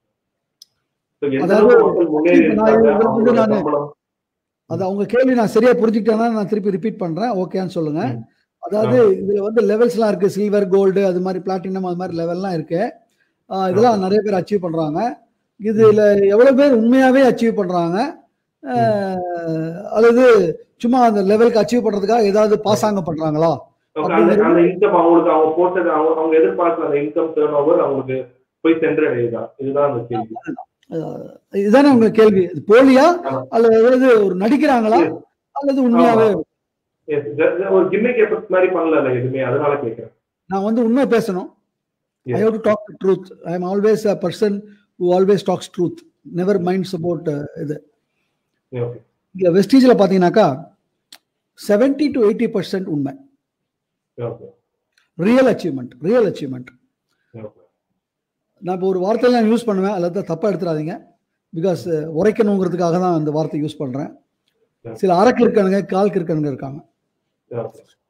அது அவங்க கேள்வி நான் சரியா புரிஞ்சுக்கிட்டேன்னா நான் திருப்பி ரிப்பீட் பண்றேன், ஓகேன்னு சொல்லுங்க. அதாவது இதுல வந்து லெவல்ஸ்லாம் இருக்கு, சில்வர், கோல்டு, அது மாதிரி பிளாட்டினம், அது மாதிரி லெவல்லாம் இருக்கு. இதெல்லாம் நிறைய பேர் அச்சீவ் பண்றாங்க. இதுல எவ்வளவு பேர் உண்மையாவே அச்சீவ் பண்றாங்க அல்லது சும்மா அந்த லெவலுக்கு அச்சீவ் பண்றதுக்காக ஏதாவது பாசாங்க பண்றாங்களா?
அந்த இன்கம் அவங்களுக்கு அவங்க போட்டது அவங்க எதிர்பார்க்கிற அந்த இன்கம் டர்ன் ஓவர் அவங்களுக்கு போய் சென்றடையுதா? இதுதான் அந்த கேள்வி.
இதுதானே உங்க கேள்வி, போலியா அல்லது ஒரு நடிக்கிறாங்களா அல்லது உண்மையாவே?
ஒரு கிமிக் எஃபெக்ட் மாதிரி பண்ணல எதுவுமே, அதனால கேக்குறேன்.
நான் வந்து உண்மை பேசணும். I have to talk the truth. I am always a person who always talks truth, never minds about இது. இங்க வெஸ்டீஜ்ல பாத்தீங்கன்னாக்கா 70 to 80% உண்மை. Real achievement. நான் இப்போ ஒரு வார்த்தையில நான் யூஸ் பண்ணுவேன், அதில் தப்பாக எடுத்துடாதீங்க. பிகாஸ் உரைக்கணுங்கிறதுக்காக தான் அந்த வார்த்தை யூஸ் பண்ணுறேன். சில அரக்கு இருக்கானுங்க, கால்க்கு இருக்கானுங்க இருக்காங்க.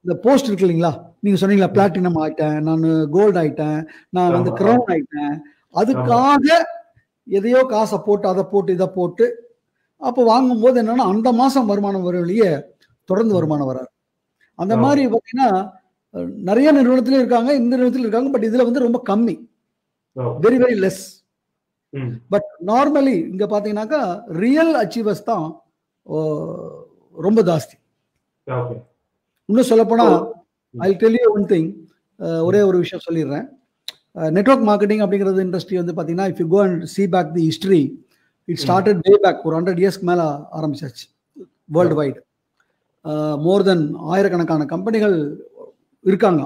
இந்த போஸ்ட் இருக்கு இல்லைங்களா, நீங்கள் சொன்னீங்களா பிளாட்டினம் ஆயிட்டேன், நான் கோல்டு ஆயிட்டேன், நான் வந்து கிரவுன் ஆயிட்டேன், அதுக்காக எதையோ காசை போட்டு அதை போட்டு இதை போட்டு அப்போ வாங்கும்போது என்னன்னா அந்த மாதம் வருமானம் வரும் இல்லையே, தொடர்ந்து வருமானம் வராது. அந்த மாதிரி பார்த்தீங்கன்னா நிறைய நிறுவனத்திலும் இருக்காங்க, இந்த நிறுவனத்திலும் இருக்காங்க. பட் இதில் வந்து ரொம்ப கம்மி, very very less. But normally இங்க பாத்தீங்கன்னாக்கா ரியல் அச்சீவர்ஸ் தான் ரொம்ப ஜாஸ்தி. இன்னும் சொல்ல போனா I tell you one thing, ஒரே ஒரு விஷயம் சொல்லிடுறேன். நெட்வொர்க் மார்க்கெட்டிங் அப்படிங்கிறது இண்டஸ்ட்ரி வந்து பாத்தீங்கன்னா if you go and see back the history, it started way back ஒரு 100 இயர்ஸ்க்கு மேல ஆரம்பிச்சாச்சு வேர்ல்டு வைடு. மோர் தென் ஆயிரக்கணக்கான கம்பெனிகள் இருக்காங்க,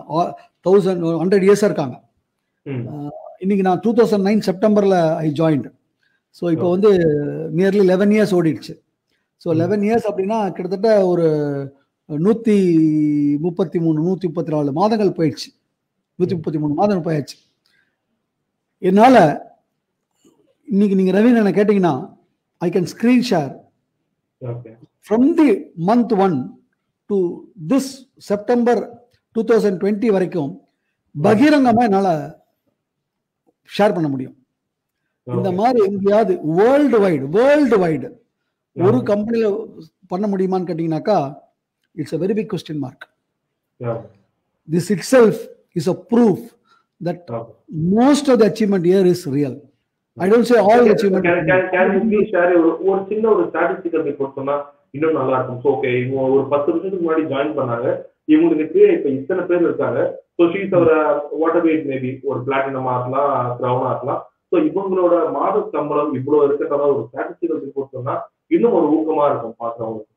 100 இயர்ஸா இருக்காங்க. இன்னைக்கு நான் 2009 செப்டம்பர்ல ஐ ஜாயின்ட். ஸோ இப்போ வந்து நியர்லி 11 இயர்ஸ் ஓடிடுச்சு. ஸோ 11 இயர்ஸ் அப்படின்னா கிட்டத்தட்ட ஒரு 133 134 மாதங்கள் போயிடுச்சு, 133 மாதங்கள் போயாச்சு. என்னால் இன்னைக்கு நீங்கள் ரவீன் என்ன கேட்டிங்கன்னா I can screen share from the month 1 to this September 2020 வரைக்கும் பகிரங்கமாக என்னால் ஷேர் பண்ண முடியும். இந்த மாதிரி எங்கேயாவது வேர்ல்டு வைடு ஒரு கம்பெனில பண்ண முடியுமான்னு கேட்டீங்கன்னாக்கா it's a very big question mark. This itself is a proof that most of the achievement here is real. I don't say all achievement.
Can you please share ஒரு சின்ன ஒரு ஸ்டாட்டிஸ்டிக்கல் ரிப்போர்ட் சொன்னா இன்னும் நல்லா இருக்கும். ஸோ ஓகே, இவங்க ஒரு 10 வருஷத்துக்கு முன்னாடி ஜாயின் பண்ணாங்க, இவங்களுக்கு இப்ப இத்தனை பேர் இருக்காங்க. ஸோ ஷீஸ் ஒரு வாட் எவர் இட் மேபி, ஒரு பிளாட்டினம் ஆகலாம், கிரவுன் ஆகலாம். ஸோ இவங்களோட மாத சம்பளம் இவ்வளவு இருக்கிற ஒரு ஸ்டாட்டிஸ்டிக்கல் ரிப்போர்ட் சொன்னா இன்னும் ஒரு ஊக்கமா இருக்கும் பாக்குறவங்களுக்கு.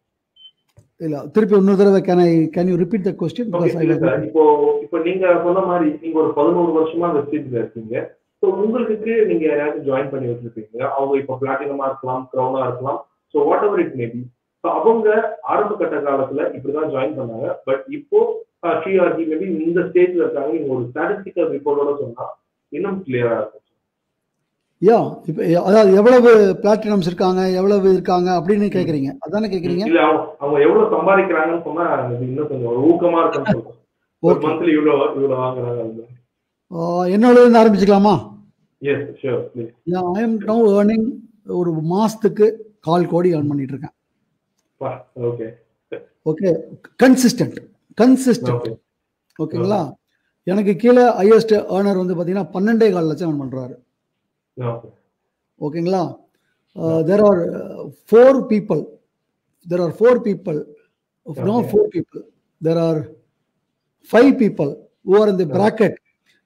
இல்ல திருப்பி இன்னொரு தடவை can you repeat the question?
இப்போ நீங்க சொன்ன மாதிரி நீங்க ஒரு 11 வருஷமா வெஸ்டீஜ்ல இருக்கீங்க. ஸோ உங்களுக்கு நீங்க யாராவது ஜாயின் பண்ணி வச்சிருப்பீங்க, அவங்க இப்போ பிளாட்டினமா இருக்கலாம், கிரவுனா இருக்கலாம், so what ever it maybe. So அவங்க ஆரம்ப கட்ட காலத்துல இப்படிதான் ஜாயின் பண்ணாங்க. பட் இப்போ ஷிஆர்ஜி மேபி இந்த ஸ்டேஜ்ல இருக்காங்க. நீங்க ஒரு ஸ்டாட்டிஸ்டிக்கல் ரிப்போர்ட்டோட சொன்னா இன்னும் கிளியரா இருக்கும்.
யா, இப்போ அதாவது எவ்வளவு பிளாட்டினம்ஸ் இருக்காங்க, எவ்வளவு இருக்காங்க அப்படின்னு கேக்குறீங்க, அதானே கேக்குறீங்க?
இல்ல அவங்க எவ்வளவு சம்பாதிக்கிறாங்கன்னு சொன்னா இன்னும் கொஞ்சம் ஊக்கமா இருக்குன்னு சொல்றேன். ஒரு மந்த்லி இவ்வளவு வாங்குறாங்க.
என்னோட இருந்து ஆரம்பிச்சுக்கலாமா?
Yes sure please.
I am now earning ஒரு மாசத்துக்கு 1/4 கோடி ஏர்ன் பண்ணிட்டு இருக்கேன்.
ஓகே
ஓகே, கன்சிஸ்டன்ட் ஓகேங்களா. எனக்கு கீழே ஹையஸ்ட் ஏர்னர் வந்து பாத்தீங்கன்னா 12.25 லட்சம் ஏர்ன் பண்றாரு. ஓகேங்களா. there are 4 people, there are 4 people, not 4 people, there are 5 people who are in the bracket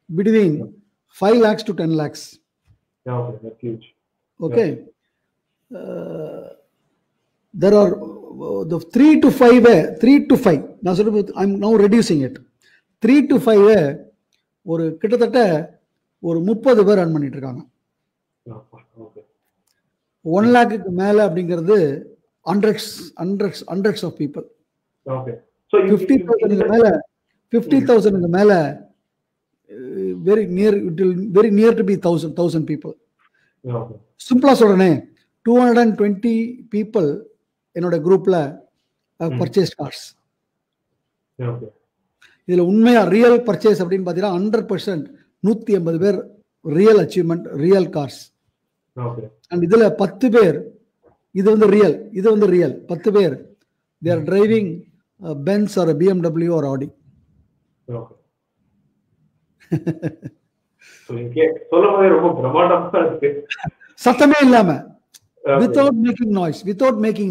between 5 lakhs to 10 lakhs.
Okay, that's huge.
Okay. There are the 3 to 5 நான் சொல்றது I'm now reducing it. 3 to 5 ஒரு கிட்டத்தட்ட ஒரு 30 பேர் earn பண்ணிட்டு இருக்காங்க. 1 lakhக்கு மேல அப்படிங்கிறது hundreds of people.
Okay, so
50,000க்கு மேல very near to be 1,000 people.
Okay,
சிம்பிளா சொல்றேனே, 220 people என்னோட குரூப்ல பர்ச்சேஸ் கார்ஸ்.
okay,
இதுல உண்மையா ரியல் பர்ச்சேஸ் அப்படின்னு பாத்தீங்கன்னா 100% 180 பேர் real achievement, real cars.
okay,
and இதுல 10 பேர் இது வந்து ரியல் 10 பேர் they are driving Benz or a BMW or Audi.
okay. So இங்கே சொல்லும்போது ரொம்ப பிரமாண்டமா இருக்கு,
சத்தமே இல்லாம, without making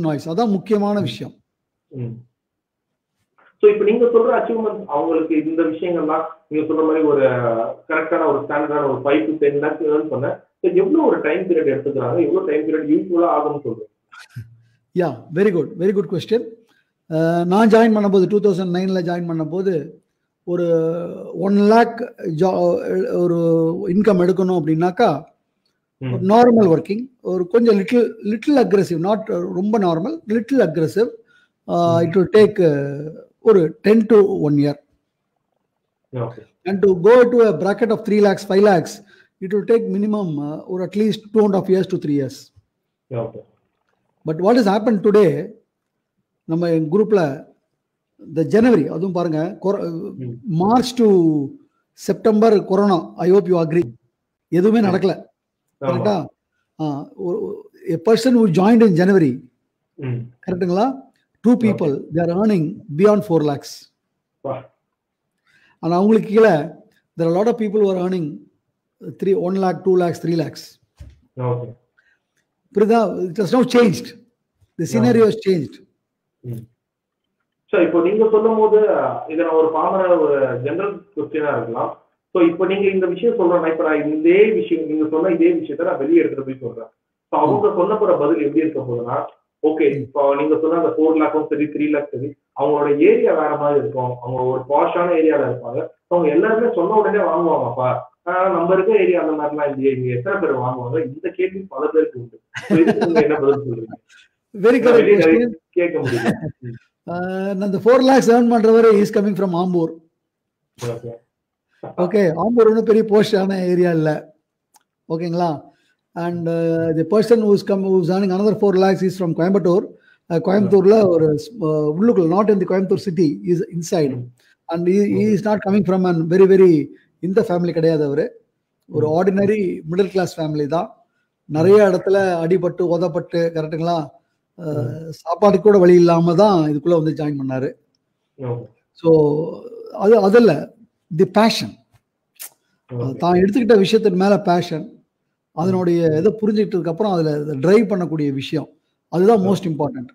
noise. அதான் முக்கியமான விஷயம்.
ஸோ இப்போ நீங்க சொல்ற அச்சீவ்மெண்ட் அவங்களுக்கு இந்த விஷயங்கள்லாம் நீங்க சொல்ற மாதிரி ஒரு கரெக்டான ஒரு ஸ்டாண்டர்டான ஒரு 5 to 10 lakhs ஏர்ன் பண்ண எவ்வளவு ஒரு டைம் பீரியட் எடுத்துக்கிறாங்க, எவ்வளவு டைம் பீரியட் யூஸ்ஃபுல்லா ஆகும்னு சொல்றேன்?
யா, வெரி குட் கொஸ்டின். நான் ஜாயின் பண்ணும்போது 2009ல ஜாயின் பண்ணும்போது ஒரு 1 lakh ஒரு இன்கம் எடுக்கணும் அப்படின்னாக்கா நார்மல் ஒர்க்கிங், ஒரு கொஞ்சம் லிட்டில் அக்ரெசிவ், நாட் ரொம்ப normal, little aggressive, it will take ஒரு 10 to 1 year. And to go to a bracket of 3 lakhs, 5 lakhs, it will take minimum or at least 2.5 years to 3 years.
Okay.
But what has happened today, நம்ம குரூப்ல the January அதுவும் பாருங்க March to September corona. I hope you agree. எதுவுமே நடக்கல. கரெக்டா? A person who joined in January, கரெக்ட்டுங்களா? 2 people, they are earning beyond 4 lakhs. And அவங்களுக்கு கீழே there are a lot of people who are earning 1 lakh, 2 lakhs, 3 lakhs.
Okay.
It has now changed. The scenario has changed.
So இப்போ நீங்க சொல்லும்போது இத நான் ஒரு பாமர ஒரு ஜெனரல் क्वेश्चनா இருக்கலாம். சோ இப்போ நீங்க இந்த விஷயம் சொல்றேன், இப்ப நான் இதே விஷயம் நீங்க சொன்ன இதே விஷயத்தை நான் வெளியே எடுத்துட்டு போய் சொல்றேன். சோ அவங்க சொன்ன போற பதில் எப்படி இருக்க போகுதுன்னா, ஓகே இப்போ நீங்க சொன்ன அந்த 4 lakhம் சரி 3 lakh சரி அவங்களோட ஏரியா வேற மாதிரி இருக்கும், அவங்க ஒரு பாஷான ஏரியால இருப்பாங்க, அவங்க எல்லாருமே சொன்ன உடனே வாங்குவாங்கப்பா, நம்ம இருக்க ஏரியா அந்த மாதிரிலாம் இல்லையே, இங்க எத்தனை பேர் வாங்குவாங்க, இந்த கேள்வி பல பேருக்கு உண்டு. நீங்க என்ன பதில் சொல்றீங்க?
Very correct.
கேட்க முடியும்.
அந்த 4 lakhs earn பண்றவரே is coming from Ambur. Okay, Ambur ஒன்றும் பெரிய போஸ்டான ஏரியா இல்லை. ஓகேங்களா? And the person who's earning another 4 lakhs is from Coimbatore. கோயம்புத்தூர்ல ஒரு உள்ளுக்குள்ள, not in the Coimbatore city, is inside. And he is not coming from an very very இந்த ஃபேமிலி கிடையாது. அவரு ஒரு ஆர்டினரி மிடில் கிளாஸ் ஃபேமிலி தான். நிறைய இடத்துல அடிபட்டு உதப்பட்டு, கரெக்டுங்களா, சாப்பாடு கூட வழி இல்லாம தான் இதுக்குள்ள வந்து ஜாயின் பண்ணாரு. ஸோ அது இல்ல, தி பேஷன், தான் எடுத்துக்கிட்ட விஷயத்தின் மேல பேஷன், அதனுடைய இதை புரிஞ்சுக்கிட்டதுக்கு அப்புறம் அதுல டிரைவ் பண்ணக்கூடிய விஷயம், அதுதான் மோஸ்ட் இம்பார்ட்டன்ட்.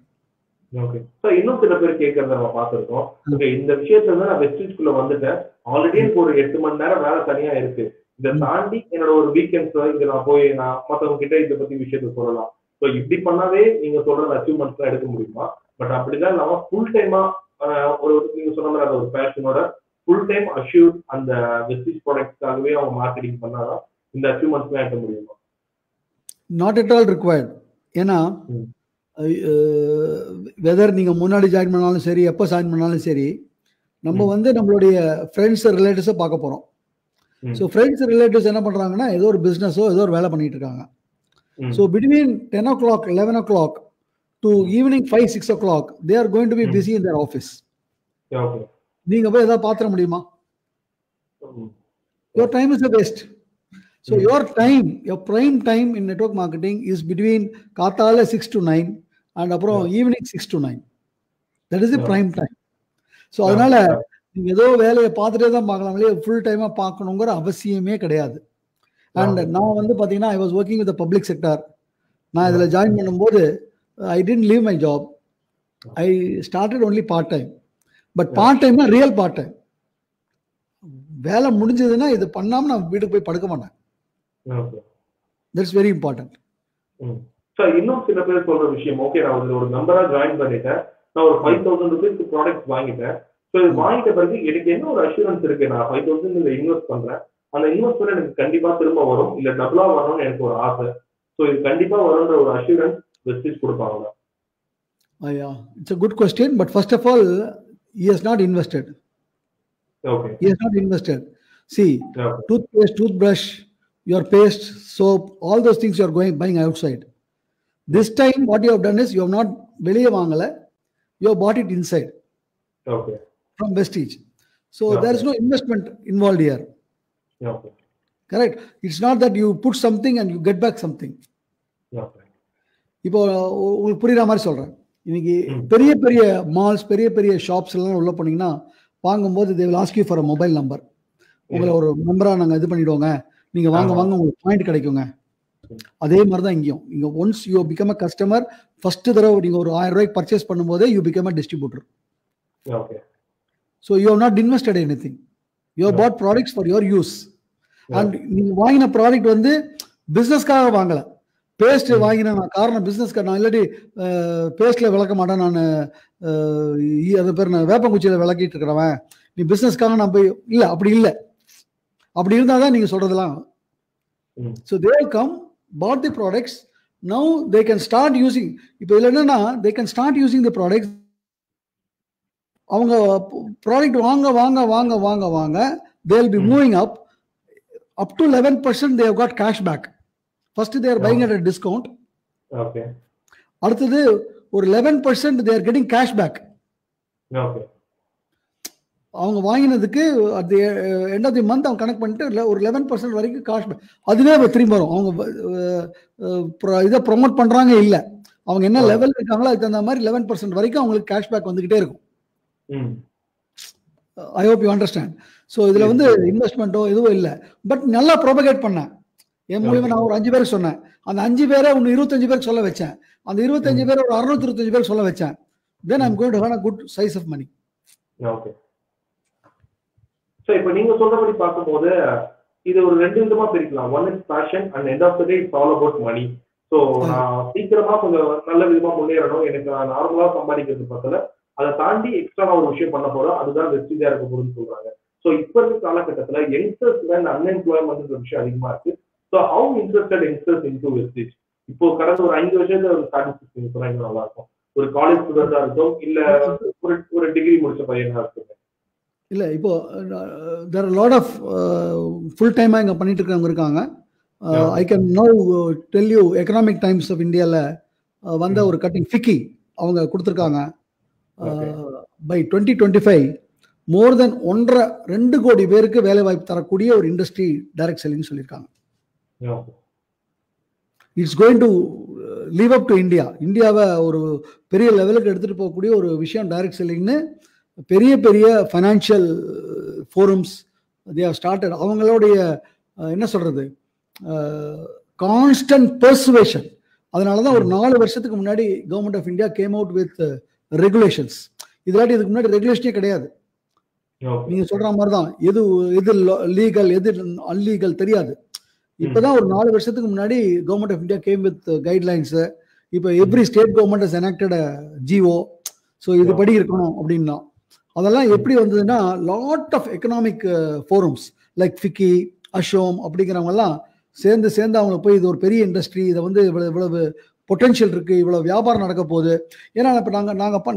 ஓகே. சோ இன்னும் சில பேர் கேட்கறத நம்ம பார்த்திருக்கோம். ஓகே, இந்த விஷயத்துல வந்து நான் வெஸ்டீஜ்குள்ள வந்துட்டேன், ஆல்ரெடி எனக்கு ஒரு 8 மணி நேரம் வேலை தனியா இருக்கு, இதை தாண்டி என்னோட ஒரு வீக்கெண்ட்ஸ் இங்க நான் போய் நான் மத்தவங்க கிட்ட இதை பத்தி விஷயத்த சொல்லலாம். ஸோ இப்படி பண்ணாவே நீங்க சொல்ற அச்சீவ்மெண்ட்ஸ் எல்லாம் எடுக்க முடியுமா? பட் அப்படிதான் இல்லாம ஃபுல் டைமா ஒரு நீங்க சொன்ன மாதிரி அந்த ஒரு பேஷனோட ஃபுல் டைம் அஷ்யூர் அந்த வெஸ்டீஜ் ப்ராடக்ட்ஸ்க்காகவே அவங்க மார்க்கெட்டிங் பண்ணாதான் இந்த அச்சீவ்மெண்ட்ஸ் எல்லாம் எடுக்க முடியுமா?
Not at all required. ஏன்னா வெதர் நீங்க முன்னாடி ஜாயின் பண்ணாலும் சரி, எப்போ ஜாயின் பண்ணாலும் சரி, நம்ம வந்து நம்மளுடைய ஃப்ரெண்ட்ஸ் ரிலேட்டிவ்ஸை பார்க்க போறோம். ஸோ ஃப்ரெண்ட்ஸ் ரிலேட்டிவ்ஸ் என்ன பண்றாங்கன்னா, ஏதோ ஒரு பிஸ்னஸோ ஏதோ ஒரு வேலை பண்ணிட்டு இருக்காங்க. So between 10 o'clock 11 o'clock to evening 5 6 o'clock they are going to be busy in their office. நீங்க போய் ஏதாவது பாத்திர முடியுமா? your time is a waste. So your time, your prime time in network marketing is between காத்தால 6 to 9 and அப்புறம் evening 6 to 9. That is the prime time. So அதனால நீங்க ஏதோ வேலையை பார்த்துட்டே தான் பார்க்கலாம்லே, ஃபுல் டைமா பார்க்கணுங்கிற அவசியமே கிடையாது. அண்ட் நான் வந்து பார்த்தீங்கன்னா, I was working with public sector. நான் இதில் ஜாயின் பண்ணும்போது I didn't leave my job, I started only part time. But part டைம்னா ரியல் பார்ட் டைம். வேலை முடிஞ்சதுன்னா இது பண்ணாமல் நான் வீட்டுக்கு போய் படுக்க மாட்டேன். That's very important.
சார் இன்னும் சில பேர் சொல்ற விஷயம், ஓகே நான் ஒரு மெம்பரா ஜாயின் பண்ணிட்டேன், நான் ஒரு 5,000 rupees ப்ராடக்ட் வாங்கிட்டேன். ஸோ இது வாங்கிட்ட பிறகு எனக்கு என்ன ஒரு அஷூரன்ஸ் இருக்கு, நான் 5,000 இதுல இன்வெஸ்ட் பண்றேன், அந்த இன்வெஸ்ட்மெண்ட் எனக்கு கண்டிப்பா திரும்ப வரும், இல்ல டபுளா வரணும்னு எனக்கு ஒரு ஆசை. ஸோ இது கண்டிப்பா வரும்ன்ற ஒரு அஷூரன்ஸ் வெஸ்டீஜ் கொடுப்பாங்களா?
It's a good question, but first of all, he has not invested.
Okay.
He has not invested. See, toothpaste, toothbrush, your paste, soap, all those things you are buying outside. This time, what you have done is you have not வெளியே வாங்கல, you have bought it inside.
Okay.
From Vestige. So there is no investment involved here.
Okay.
Correct. It's not that you put something and you get back something.
Okay.
இப்போ உங்களுக்கு புரியுற மாதிரி சொல்றேன். இன்னைக்கு பெரிய பெரிய மால்ஸ், பெரிய பெரிய ஷாப்ஸ் எல்லாம் உள்ள போனீங்கன்னா வாங்கும்போது they will ask you for a mobile number. உங்களை ஒரு மெம்பரா நாங்க இது பண்ணிடுவோங்க, நீங்க வாங்க உங்களுக்கு பாயிண்ட் கிடைக்குங்க. அதே மாதிரி தான் இங்கேயும். நீங்க once you become a customer, first தடவை நீங்க ஒரு 1000 ரூபாய்க்கு பர்ச்சேஸ் பண்ணும்போதே you become a distributor.
Okay.
So you have not invested anything. You have bought products for your use. And நீங்க வாங்கின ப்ராடக்ட் வந்து பிசினஸ்க்காக வாங்கல. பேஸ்ட் வாங்கின காரணம் பிசினஸ்க்கு, நான் இல்லாட்டி பேஸ்ட்ல விளக்க மாட்டேன், நான் அது பேர் நான் வேப்பங்குச்சியில விளக்கிட்டு இருக்கிறவன், நீ பிசினஸ்க்காக நான் போய் இல்ல, அப்படி இல்லை. அப்படி இருந்தாதான் நீங்க சொல்றதெல்லாம். So they will come, bought the products, now they can start using. இப்போ இதுல என்னன்னா, they can start using the products. அவங்க ப்ராடக்ட் வாங்க வாங்க வாங்க வாங்க வாங்க they will be moving up to 11% they have got cash back. First they are buying at a discount.
Okay.
அடுத்தது ஒரு 11% they are getting cash back.
Okay.
அவங்க வாங்கினதுக்கு at the end of the month அவங்க connect பண்ணிட்டு ஒரு 11% வரைக்கும் cash back, அதுவே திரும்பி வரும். அவங்க இதை ப்ரொமோட் பண்றாங்க இல்ல, அவங்க என்ன லெவல் இருக்காங்களோ அதுக்கு தகுந்த மாதிரி 11% வரைக்கும் அவங்களுக்கு கேஷ் பேக் வந்துகிட்டே இருக்கும். I hope you understand. So இதுல வந்து இன்வெஸ்ட்மெண்ட்டோ எதுவும் இல்லை, பட் நல்லா ப்ரொபகேட் பண்ணேன். என் மூலியமா நான் ஒரு 5 பேருக்கு சொன்னேன், அந்த 5 பேரை ஒன்று 25 பேருக்கு சொல்ல வச்சேன், அந்த 25 பேரை ஒரு 625 பேருக்கு சொல்ல வச்சேன். Then I'm going to have a good size of money.
Okay. So இப்போ நீங்க சொல்றபடி பார்க்கும்போது இது ஒரு 2 விதமா பிரிக்கலாம். One is passion and end of the day it's all about money. So நான் சீக்கிரமா கொஞ்சம் நல்ல விதமா முன்னேறணும், எனக்கு நான் நார்மலா சம்பாதிக்கிறது பத்தல, அதை தாண்டி எக்ஸ்ட்ரா ஒரு விஷயம் பண்ண போறோம், அதுதான் வெஸ்டிஜா இருக்க போகுதுன்னு சொல்றாங்க. ஸோ இப்போ இருக்க காலகட்டத்தில் யங்ஸ்டர்ஸ் அன்எம்ப்ளாய்மெண்ட் விஷயம் அதிகமா இருக்கு. So how interested youngsters into Vestige? இப்போ கடந்த ஒரு 5 வருஷத்துல ஒரு ஸ்டாட்டிஸ்டிக்ஸ் சொன்னா இன்னும் நல்லா இருக்கும். ஒரு காலேஜ் ஸ்டூடெண்டா இருக்கும், இல்ல ஒரு டிகிரி முடிச்ச பையனா இருக்கும்.
இல்ல இப்போ there are a lot of full time இங்க பண்ணிட்டு இருக்கவங்க இருக்காங்க. I can now tell you Economic Times of Indiaல வந்த ஒரு கட்டிங் ஃபிக்கி அவங்க கொடுத்திருக்காங்க. by 2025 more than 1.5-2 கோடி பேருக்கு வேலை வாய்ப்பு தரக்கூடிய ஒரு இண்டஸ்ட்ரி டைரக்ட் செல்லிங் சொல்லியிருக்காங்க. It's going to leave up to India. இந்தியாவை ஒரு பெரிய லெவலுக்கு எடுத்துட்டு போகக்கூடிய ஒரு விஷயம் டைரக்ட் செல்லிங்னு பெரிய பெரிய financial forums they have started. அவங்களுடைய என்ன சொல்றது, கான்ஸ்டன்ட் பெர்சுவேஷன். அதனால தான் ஒரு 4 வருஷத்துக்கு முன்னாடி government of India came out with regulations. இதாட்டி இதுக்கு முன்னாடி ரெகுலேஷனே கிடையாது. நீங்க சொல்ற மாதிரி தான் எது லீகல் எது அன்லீகல் தெரியாது. இப்பதான் ஒரு 4 வருஷத்துக்கு முன்னாடி government of India came with guidelines. இப்போ every state government has enacted GO. So இது படி இருக்கணும் அப்படின்னா அதெல்லாம் எப்படி வந்ததுன்னா lot of economic forums like FICCI, Assocham அப்படிங்கிறவங்க எல்லாம் சேர்ந்து அவங்க போய் இது ஒரு பெரிய இண்டஸ்ட்ரி, இதை வந்து இவ்வளவு பொட்டென்ஷியல் இருக்கு, இவ்வளவு வியாபாரம் நடக்க போகுது. ஏன்னா இப்போ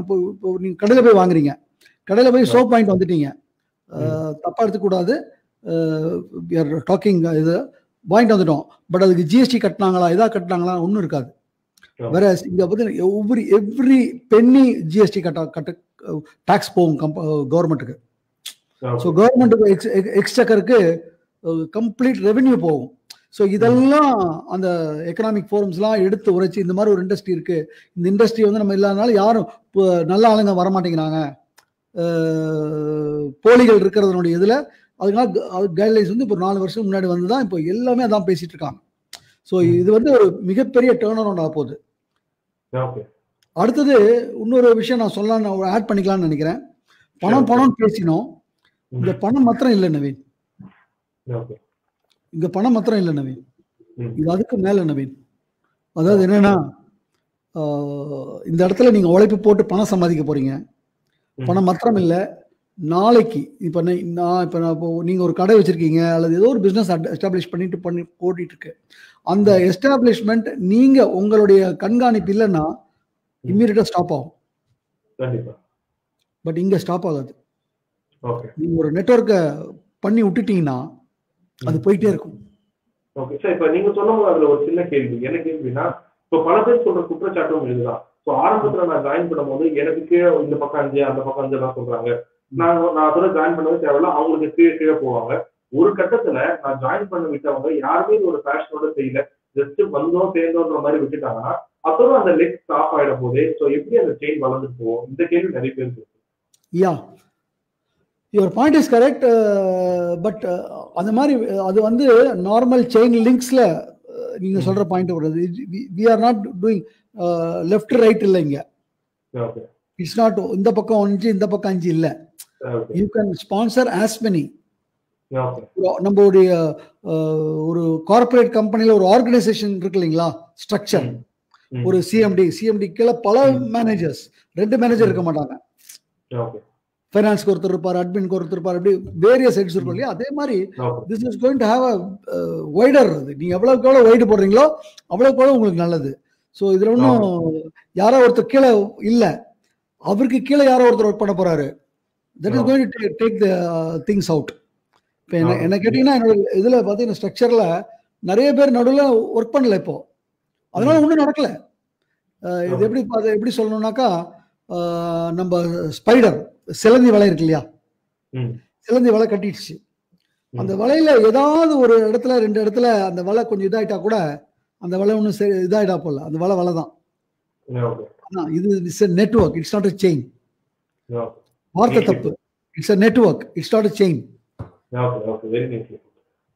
இப்போ நீங்க கடையில் போய் வாங்குறீங்க, கடையில் போய் சோப் பாயிண்ட் வந்துட்டீங்க, தப்பா எடுத்துக்கூடாது, டாக்கிங் இது வாங்கிட்டு வந்துட்டோம், பட் அதுக்கு ஜிஎஸ்டி கட்டினாங்களா இதா கட்டினாங்களா ஒன்றும் இருக்காது. வேற இங்க வந்து எவ்ரி பென்னி ஜிஎஸ்டி கட்ட டாக்ஸ் போகும் கவர்மெண்ட்டுக்கு. ஸோ கவர்மெண்ட்டுக்கு எக்ஸ்டக்கருக்கு கம்ப்ளீட் ரெவென்யூ போகும். ஸோ இதெல்லாம் அந்த எக்கனாமிக் ஃபோரம்ஸ்லாம் எடுத்து உரைச்சி இந்த மாதிரி ஒரு இண்டஸ்ட்ரி இருக்கு, இந்த இண்டஸ்ட்ரி வந்து நம்ம இல்லாதனால யாரும் நல்ல ஆளுங்க வரமாட்டேங்கிறாங்க, போலிகள் இருக்கிறதுனுடைய இதில் அதனால கைட்லைன்ஸ் வந்து இப்போ 4 வருஷம் முன்னாடி வந்து தான் இப்போ எல்லாமே அதான் பேசிட்டு இருக்காங்க. ஸோ இது வந்து ஒரு மிகப்பெரிய டேர்ன் அரவுண்ட் ஆக போகுது. அடுத்தது இன்னொரு விஷயம் நான் சொல்லலாம், ஆட் பண்ணிக்கலாம்னு நினைக்கிறேன். பணம் பேசினோம், இந்த பணம் மாத்திரம் இல்லை நவீன், இங்க பணம் மாத்திரம் இல்லை நவீன், இது அதுக்கு மேல நவீன். அதாவது என்னன்னா இந்த இடத்துல நீங்க உழைப்பு போட்டு பணம் சம்பாதிக்க போறீங்க. பணம் மாத்திரம் இல்லை, நாளைக்கு இப்போ நீங்க ஒரு கடை வச்சிருக்கீங்க அல்லது ஏதோ ஒரு பிசினஸ் எஸ்டாப்ளிஷ் பண்ணி ஓடிட்டு இருக்கு. அந்த எஸ்டாப்ளிஷ்மெண்ட் நீங்க உங்களுடைய கண்காணிப்பு இல்லைன்னா இம்மீடியட்டா ஸ்டாப் ஆகும். பட் இங்க ஸ்டாப் ஆகாது. நீங்க ஒரு நெட்வொர்க்கை பண்ணி விட்டுட்டீங்கன்னா அது போயிட்டே இருக்கும்.
ஓகே சார், இப்போ நீங்க சொல்லும்போது அதுல ஒரு சின்ன கேள்வி. என்ன கேள்வினா, இப்போ பல பேர் சொல்ற குற்றச்சாட்டும் இதுதான். ஸோ ஆரம்பத்துல நான் ஜாயின் பண்ணும்போது எனக்கு கீழே இந்த பக்கம் 5 அந்த பக்கம் 5 எல்லாம் சொல்றாங்க. நான் அதோட ஜாயின் பண்ணவே தேவையில்ல, அவங்களுக்கு கீழே போவாங்க. ஒரு கட்டத்துல நான் ஜாயின் பண்ண விட்டவங்க யாருமே ஒரு பேஷனோட செய்யல, ஜஸ்ட் வந்தோம் சேர்ந்தோன்ற மாதிரி விட்டுட்டாங்கன்னா அதோட அந்த லெக் ஸ்டாப் ஆயிட போதே. ஸோ எப்படி அந்த செயின் வளர்ந்து போவோம், இந்த கேள்வி நிறைய பேர் இருக்கு.
Yeah, your point is correct. But அந்த மாதிரி அது வந்து நார்மல் செயின் லிங்க்ஸ்ல நீங்க சொல்ற பாயிண்ட் வருது. We are not doing left right இல்லைங்க. இட்ஸ் நாட் இந்த பக்கம் 5 இந்த பக்கம் 5 இல்ல. You can sponsor as many. நம்மளுடைய ஒரு கார்பரேட் கம்பெனில ஒரு ஆர்கனைசேஷன் இருக்கு இல்லைங்களா, ஸ்ட்ரக்சர், ஒரு சிஎம்டி கீழே பல மேனேஜர்ஸ், 2 மேனேஜர் இருக்க மாட்டாங்க. ஃபைனான்ஸ்க்கு ஒருத்தர் இருப்பார், அட்மின்க்கு ஒருத்தர் இருப்பார், அப்படி வேரியஸ் ஹெட்ஸ் இருக்கும் இல்லையா. அதே மாதிரி this is going to have a wider. நீங்க எவ்வளவுக்கு எவ்வளவு வைடு போடுறீங்களோ அவ்வளவுக்கு எவ்வளவு உங்களுக்கு நல்லது. ஸோ இதுல ஒன்றும் யாரோ ஒருத்தர் கீழே இல்ல, அவருக்கு கீழே யாரோ ஒருத்தர் ஒர்க் பண்ண போறாரு. That is going to take the things out. இப்போ என்ன கேட்டீங்கன்னா என்னோட இதுல பார்த்தீங்கன்னா ஸ்ட்ரக்சர்ல நிறைய பேர் நடுவில் ஒர்க் பண்ணல இப்போ, அதனால ஒன்றும் நடக்கல. இது எப்படி சொல்லணும்னாக்கா நம்ம ஸ்பைடர் சிலந்தி வலை இருக்கு இல்லையா, சிலந்தி வலை கட்டிடுச்சு. அந்த வலையில ஏதாவது ஒரு இடத்துல 2 இடத்துல அந்த வலை கொஞ்சம் இதாயிட்டா கூட அந்த வலை ஒன்றும் இதாயிட்டா போல, அந்த வலை தான். இது it's a network, it's not a chain. வார்த்தை தப்பு. It's a network, it's not a chain.
Okay very nice.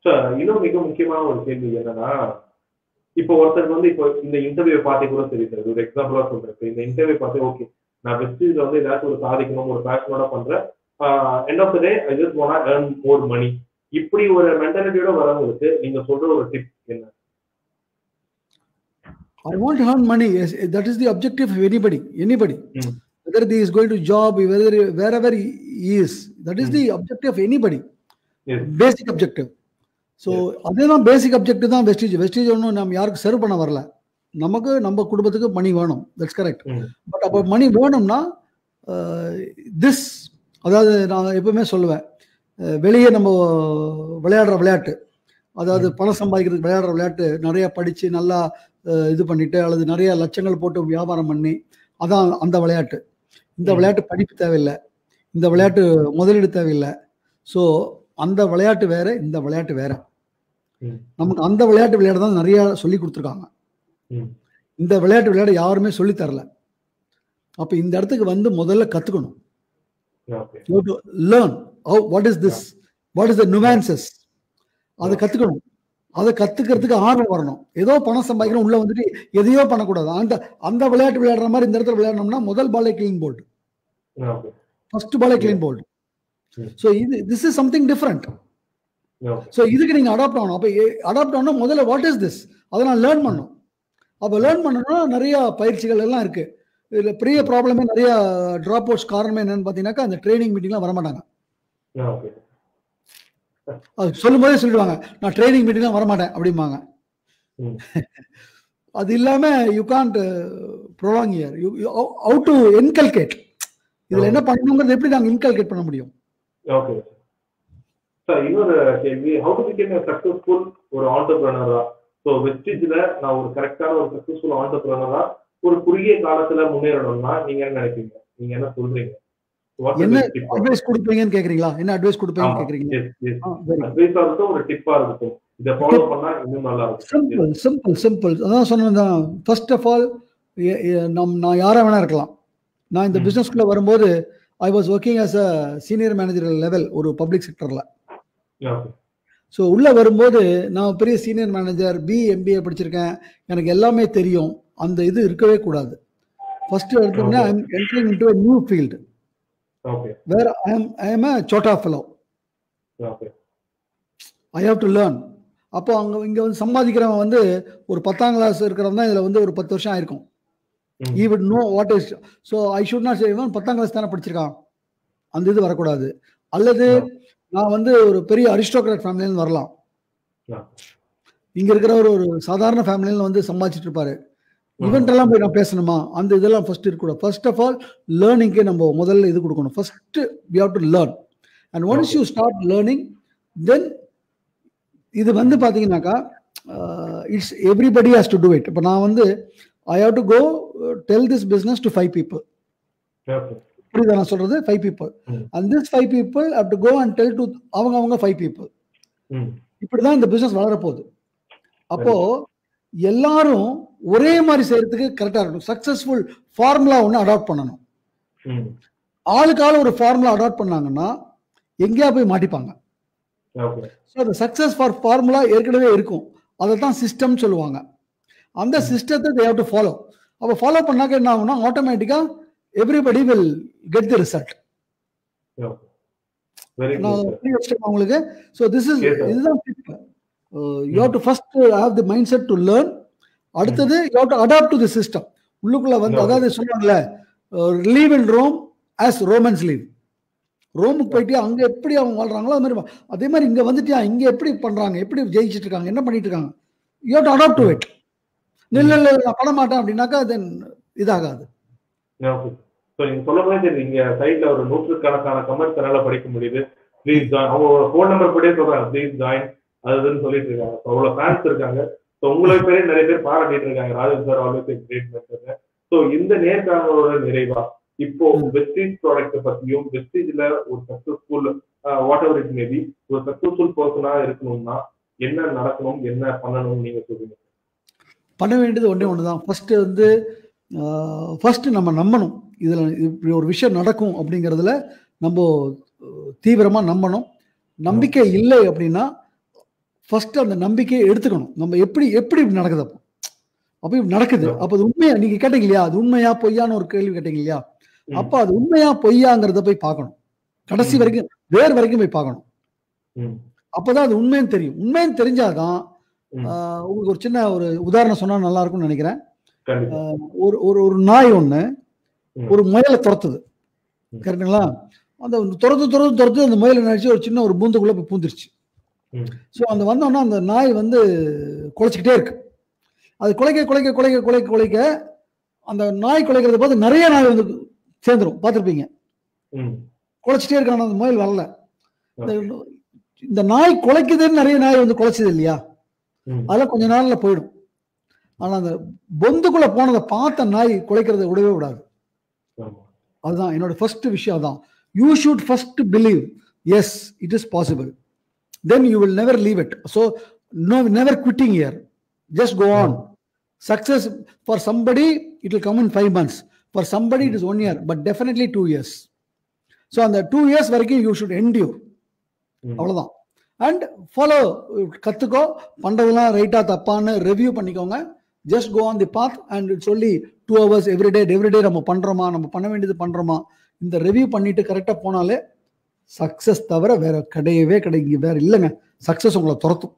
Sir இன்னும் மிக முக்கியமான ஒரு கேள்வி என்னன்னா, இப்போ ஒருத்தருக்கு வந்து இப்போ இந்த இன்டர்வியூ பார்த்து கூட சரி சார், ஒரு எக்ஸாம்பிளா சொல்றேன். இந்த இன்டர்வியூ பார்த்து ஓகே நான் வெஸ்டீஸ்ல வந்து ஏதாச்சும் ஒரு சாதிக்கணும், ஒரு பேஷனோட பண்றேன், end of the day I just want to earn more money, இப்படி ஒரு மென்டாலிட்டியோட வரவங்களுக்கு நீங்க சொல்ற ஒரு டிப் என்ன?
I want to earn money. Yes, that is the objective of anybody. Whether he is going to job, wherever he is, that is the objective of anybody.
Yes.
Basic objective. So அதுதான் பேசிக் objective தான் Vestige ஒன்றும் நம்ம யாருக்கு serve பண்ண வரல, நமக்கு நம்ம குடும்பத்துக்கு மணி வேணும், தட்ஸ் கரெக்ட். பட் அப்போ மணி வேணும்னா அதாவது நான் எப்பவுமே சொல்லுவேன், வெளியே நம்ம விளையாடுற விளையாட்டு, அதாவது பணம் சம்பாதிக்கிறதுக்கு விளையாடுற விளையாட்டு, நிறைய படிச்சு நல்லா இது பண்ணிட்டு அல்லது நிறைய லட்சங்கள் போட்டு வியாபாரம் பண்ணி, அதான் அந்த விளையாட்டு. இந்த விளையாட்டு படிப்பு தேவையில்லை, இந்த விளையாட்டு முதலீடு தேவையில்லை. ஸோ அந்த விளையாட்டு வேற, இந்த விளையாட்டு வேற. நமக்கு அந்த விளையாட்டு விளையாட தான் நிறைய சொல்லி கொடுத்துருக்காங்க, இந்த விளையாட்டு விளையாட யாருமே சொல்லி தரல. அப்ப இந்த இடத்துக்கு வந்து முதல்ல கத்துக்கணும். Learn what is this, what is the nuances, அதை கத்துக்கணும். அதை கத்துக்கிறதுக்கு ஆர்வம் வரணும். ஏதோ பணம் சம்பாதிக்கணும் உள்ள வந்துட்டு எதையோ பண்ணக்கூடாது. அந்த விளையாட்டு விளையாடுற மாதிரி இந்த இடத்துல விளையாடணும்னா முதல் பாலே கிளீன் போல்டு, ஃபர்ஸ்ட் பாலே clean bowled. So this is something different. So இதுக்கு நீங்க அடாப்ட் ஆகணும். அப்போ அடாப்ட் ஆகணும் முதல்ல வாட் இஸ் திஸ், அதை நான் லேர்ன் பண்ணணும். அப்போ லேர்ன் பண்ணணும்னா நிறைய பயிற்சிகள் எல்லாம் இருக்கு. இதுல பெரிய ப்ராப்ளமே நிறைய டிராப் அவுட்ஸ் காரணமே என்னன்னு பார்த்தீங்கன்னாக்கா அந்த ட்ரைனிங் மீட்டிங்லாம் வரமாட்டாங்க. அது சொல்லும் போதே சொல்லிடுவாங்க, நான் ட்ரைனிங் மீட்டிங்லாம் வரமாட்டேன் அப்படிம்பாங்க. அது இல்லாம you can't prolong year, how to inculcate, இதுல என்ன பண்ணணுங்கிறது எப்படி நாங்க இன்கல்கேட் பண்ண முடியும்?
ஓகே சார், இன்னொரு கேள்வி, how to become a successful ஒரு ஆண்டர்பிரனரா? ஸோ வெஸ்டீஜ்ல நான் ஒரு கரெக்டான ஒரு சக்சஸ்ஃபுல் ஆண்டர்பிரனரா ஒரு குறுகிய காலத்துல முன்னேறணும்னா நீங்க என்ன நினைப்பீங்க, நீங்க என்ன சொல்றீங்க?
என்ன அட்வைஸ் கொடுப்பீங்கன்னு கேக்குறீங்களா? என்ன அட்வைஸ் கொடுப்பீங்கன்னு கேக்குறீங்க?
அட்வைஸா இருக்கட்டும், ஒரு டிப்பா இருக்கட்டும், இத ஃபாலோ பண்ணா இன்னும் நல்லா இருக்கும்.
சிம்பிள் அதான் சொன்னேன். ஃபர்ஸ்ட் ஆஃப் ஆல் நான் யாரா வேணா இருக்கலாம். நான் இந்த பிசினஸ்க்குள்ள வரும்போது ஐ was working as a senior manager level ஒரு பப்ளிக் செக்டர்ல. ஸோ உள்ள வரும்போது நான் பெரிய சீனியர் மேனேஜர், MBA படிச்சிருக்கேன், எனக்கு எல்லாமே தெரியும், அந்த இது இருக்கவே கூடாது. ஃபர்ஸ்ட் எடுத்தோம்னா I am entering into a new field where I am a chota fellow. I have to learn. அப்போ இங்க வந்து சம்பாதிக்கிறவன் வந்து ஒரு 10ஆம் கிளாஸ் இருக்கிறவன் தான் இதுல வந்து ஒரு 10 வருஷம் ஆயிருக்கும். He would know what is, so I should not say இவன் 10ஆம் கிளாஸ் தானே படிச்சிருக்கான், அந்த இது வரக்கூடாது. அல்லது நான் வந்து ஒரு பெரிய அரிஸ்டோக்ராட் ஃபேமிலியில வரலாம், இங்க இருக்கிற ஒரு சாதாரண ஃபேமிலியில வந்து சம்பாதிச்சிட்டு இருப்பாரு, இவன்ட் எல்லாம் போய் நான் பேசணுமா, அந்த இதெல்லாம் ஃபர்ஸ்ட் இருக்கக்கூடாது. ஃபர்ஸ்ட் ஆஃப் ஆல் லேர்னிங்க்கு நம்ம முதல்ல இது கொடுக்கணும். First we have to learn, and once you start learning, then இது வந்து பாத்தீங்கன்னாக்கா it's everybody has to to it. இப்போ நான் வந்து I have to go tell this business to 5 people. புரியுதா நான் சொல்றது? 5 people, and this 5 people have to go and tell to அவங்க 5 people. இப்படிதான் இந்த பிசினஸ் வளர போகுது. அப்போ எல்லாரும் ஒரே மாதிரி செய்யறதுக்கு கரெக்டா இருக்கணும். சக்சஸ்ஃபுல் ஃபார்முலா ஒன்று அடாப்ட் பண்ணணும். ஆளுக்கு ஆள் ஒரு ஃபார்முலா அடாப்ட் பண்ணாங்கன்னா எங்கேயா போய் மாட்டிப்பாங்க. ஸோ அந்த சக்சஸ் ஃபார் ஃபார்முலா ஏற்கனவே இருக்கும், அதை தான் சிஸ்டம் சொல்லுவாங்க. அந்த சிஸ்டத்தை they have to follow. அப்போ ஃபாலோ பண்ணாக்க என்ன ஆகும்னா ஆட்டோமேட்டிக்கா everybody will get the result. உங்களுக்கு ஸோ திஸ் இஸ் இதுதான் you have to first have the mindset to learn. அடுத்தது you have to adapt to the system. உள்ளுக்குள்ள வந்து அதாவது சொல்றாங்கல்ல, live in Rome as Romans live. ரோமுக்கு போயிட்டு அங்க எப்படி அவங்க வாழ்றாங்களோ அதே மாதிரி இங்க வந்துட்டியா, இங்க எப்படி பண்றாங்க, எப்படி ஜெயிச்சிட்டு இருக்காங்க, என்ன பண்ணிட்டு இருக்காங்க, you have to adapt to it. இல்ல நான் பண்ண மாட்டேன் அப்படின்னாக்கா தென் இதாகாது.
நீங்க சொல்ல போதே இங்க சைட்ல ஒரு 100கணக்கான கமெண்ட்ஸ் என்னால படிக்க முடியுது. ப்ளீஸ் ஜாயின், அவங்க ஃபோன் நம்பர் போட்டே சொல்றாங்க ப்ளீஸ் ஜாயின் அதுன்னு சொல்லிட்டு இருக்காங்க. அவ்வளவு ஃபேன்ஸ் இருக்காங்க. ஸோ உங்களை பேரே நிறைய பேர் பாராட்டிட்டு இருக்காங்க, Rajan sir always great mentor. So இந்த நேர்காணலோட நிறைவா இப்போ வெஸ்டீஜ் ப்ராடக்ட் பத்தியும் வெஸ்டீஜ்ல ஒரு successful what ever it maybe ஒரு சக்சஸ்ஃபுல் பர்சனா இருக்கணும்னா என்ன நடக்கணும், என்ன பண்ணணும் நீங்க சொல்லுங்க.
பண்ண வேண்டியது ஒண்ணுதான். ஃபர்ஸ்ட் நம்ம நம்பணும், இதுல இப்படி ஒரு விஷயம் நடக்கும் அப்படிங்கிறதுல நம்ம தீவிரமா நம்பணும். நம்பிக்கை இல்லை அப்படின்னா ஃபர்ஸ்ட் அந்த நம்பிக்கையை எடுத்துக்கணும். நம்ம எப்படி எப்படி நடக்குது, அப்போ இப்படி நடக்குது, அப்போ அது உண்மையா, நீங்க கேட்டீங்க இல்லையா, அது உண்மையா பொய்யான்னு ஒரு கேள்வி கேட்டீங்க இல்லையா, அப்ப அது உண்மையா பொய்யாங்கிறத போய் பார்க்கணும். கடைசி வரைக்கும் வேர் வரைக்கும் போய் பார்க்கணும். அப்பதான் அது உண்மைன்னு தெரியும். உண்மைன்னு தெரிஞ்சாதான் உங்களுக்கு ஒரு சின்ன ஒரு உதாரணம் சொன்னா நல்லா இருக்கும்னு நினைக்கிறேன். ஒரு நாய் ஒண்ணு ஒரு முயலை துரத்துது, கரெக்டுங்களா? அந்த துரத்து அந்த முயலை நினைச்சு ஒரு சின்ன ஒரு பூந்துக்குள்ள போய் பூந்துருச்சு. ஸோ அந்த வந்தோன்னா அந்த நாய் குலைச்சிக்கிட்டே இருக்கு. அது குலைக்க அந்த நாய் குலைக்கிறத பார்த்து நிறைய நாய் சேர்ந்துரும், பார்த்துருப்பீங்க. குலைச்சிட்டே இருக்கான அந்த முயல் வரல. இந்த நாய் குலைக்குதுன்னு நிறைய நாய் குலைச்சது இல்லையா, அதெல்லாம் கொஞ்ச நாள்ல போயிடும். ஆனா அந்த பொந்துக்குள்ள போனதை பார்த்த நாய் குலைக்கிறத விடவே விடாது. அதுதான் என்னோட ஃபர்ஸ்ட் விஷயம். தான் you should first believe as it is possible, then you will never leave it. So never quitting here, just go on. Success for somebody it will come in 5 months, for somebody it is 1 year, but definitely 2 years. So on the 2 years வரைக்கும் you should endure. அவ்வளவுதான். And follow, கத்துக்கோ, பண்றதெல்லாம் ரைட்டா தப்பான்னு review பண்ணிக்கோங்க. just go on the path and it's only 2 hours every day நம்ம பண்றோமா, நம்ம பண்ண வேண்டியது பண்றோமா, இந்த ரிவ்யூ பண்ணிட்டு கரெக்டா போனாலே சக்சஸ் தவிர வேற கிடையவே கிடையாது, வேற இல்லைங்க. சக்சஸ் உங்களை துரத்தும்.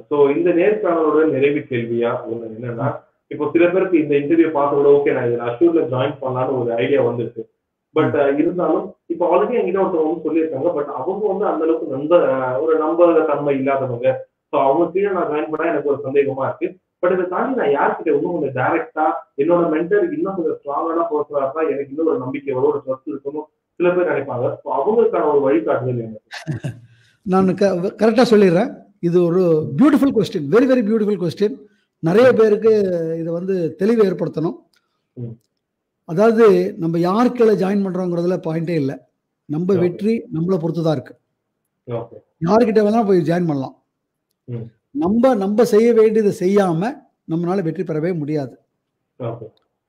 ஸோ இந்த நேர்காணலோட நிறைவு கேள்வியா ஒண்ணு என்னன்னா, இப்போ சில பேருக்கு இந்த இன்டர்வியூ பார்த்த கூட ஓகே நான் இதில் அஷூர்ல ஜாயின் பண்ணலான்னு ஒரு ஐடியா வந்துருக்கு. பட் இருந்தாலும் இப்போ ஆல்ரெடி என்கிட்ட ஒருத்தவங்க சொல்லியிருக்காங்க, பட் அவங்க அந்த அளவுக்கு ஒரு நம்பக தன்மை இல்லாதவங்க. ஸோ அவங்க கீழே நான் ஜாயின் பண்ணா எனக்கு ஒரு சந்தேகமா இருக்கு. பட் இதை தாண்டி நான் யார்கிட்ட இன்னும் கொஞ்சம் டைரக்டா என்னோட மென்டர் இன்னும் கொஞ்சம் ஸ்ட்ராங்கான பர்சனா இருந்தா எனக்கு இன்னும் ஒரு நம்பிக்கை வரும், ஒரு ட்ரஸ்ட் இருக்கணும் சில பேர் நினைப்பாங்க. ஸோ அவங்களுக்கான ஒரு வழிகாட்டுதல் என்ன?
நான் கரெக்டா சொல்லிடுறேன். இது ஒரு beautiful question, very very beautiful question. நிறைய பேருக்கு இதை தெளிவு ஏற்படுத்தணும். அதாவது நம்ம யாருக்குள்ள ஜாயின் பண்றோங்கிறதுல பாயிண்டே இல்லை. நம்ம வெற்றி நம்மளை பொறுத்துதான் இருக்கு. யாருக்கிட்ட வேணா போய் ஜாயின் பண்ணலாம். நம்ம செய்ய வேண்டியதை செய்யாம நம்மளால வெற்றி பெறவே முடியாது.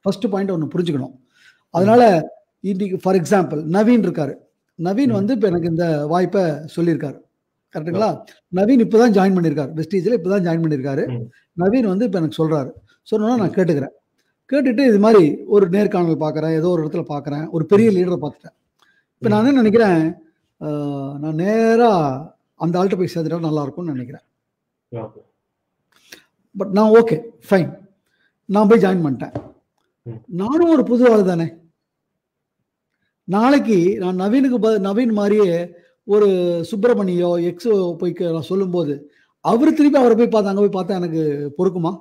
ஃபர்ஸ்ட் பாயிண்ட் ஒன்று புரிஞ்சுக்கணும். அதனால இன்னைக்கு ஃபார் எக்ஸாம்பிள் நவீன் இருக்காரு. நவீன் இப்போ எனக்கு இந்த வாய்ப்பை சொல்லியிருக்காரு, கரெக்டுங்களா? நவீன் இப்பதான் ஜாயின் பண்ணியிருக்காரு, வெஸ்டீஜில் இப்பதான் ஜாயின் பண்ணியிருக்காரு. நவீன் இப்போ எனக்கு சொல்றாரு. சொன்னா நான் கேட்டுக்கிறேன். கேட்டுட்டு இது மாதிரி ஒரு நேர்காணல் பார்க்குறேன், ஏதோ ஒரு இடத்துல பார்க்குறேன், ஒரு பெரிய லீடரை பார்த்துட்டேன். இப்போ நான் என்ன நினைக்கிறேன், நான் நேராக அந்த ஆள்கிட்ட போய் சேர்த்துட்டா நல்லா இருக்கும்னு நினைக்கிறேன். பட் நான் ஓகே ஃபைன், நான் போய் ஜாயின் பண்ணிட்டேன். நானும் ஒரு புது ஆள் தானே. நாளைக்கு நான் நவீன் மாதிரியே ஒரு சுப்பிரமணியோ எக்ஸோ போய் நான் சொல்லும்போது அவரு திருப்பி அவரை போய் பார்த்தா, அங்கே போய் பார்த்தா எனக்கு பொறுக்குமா?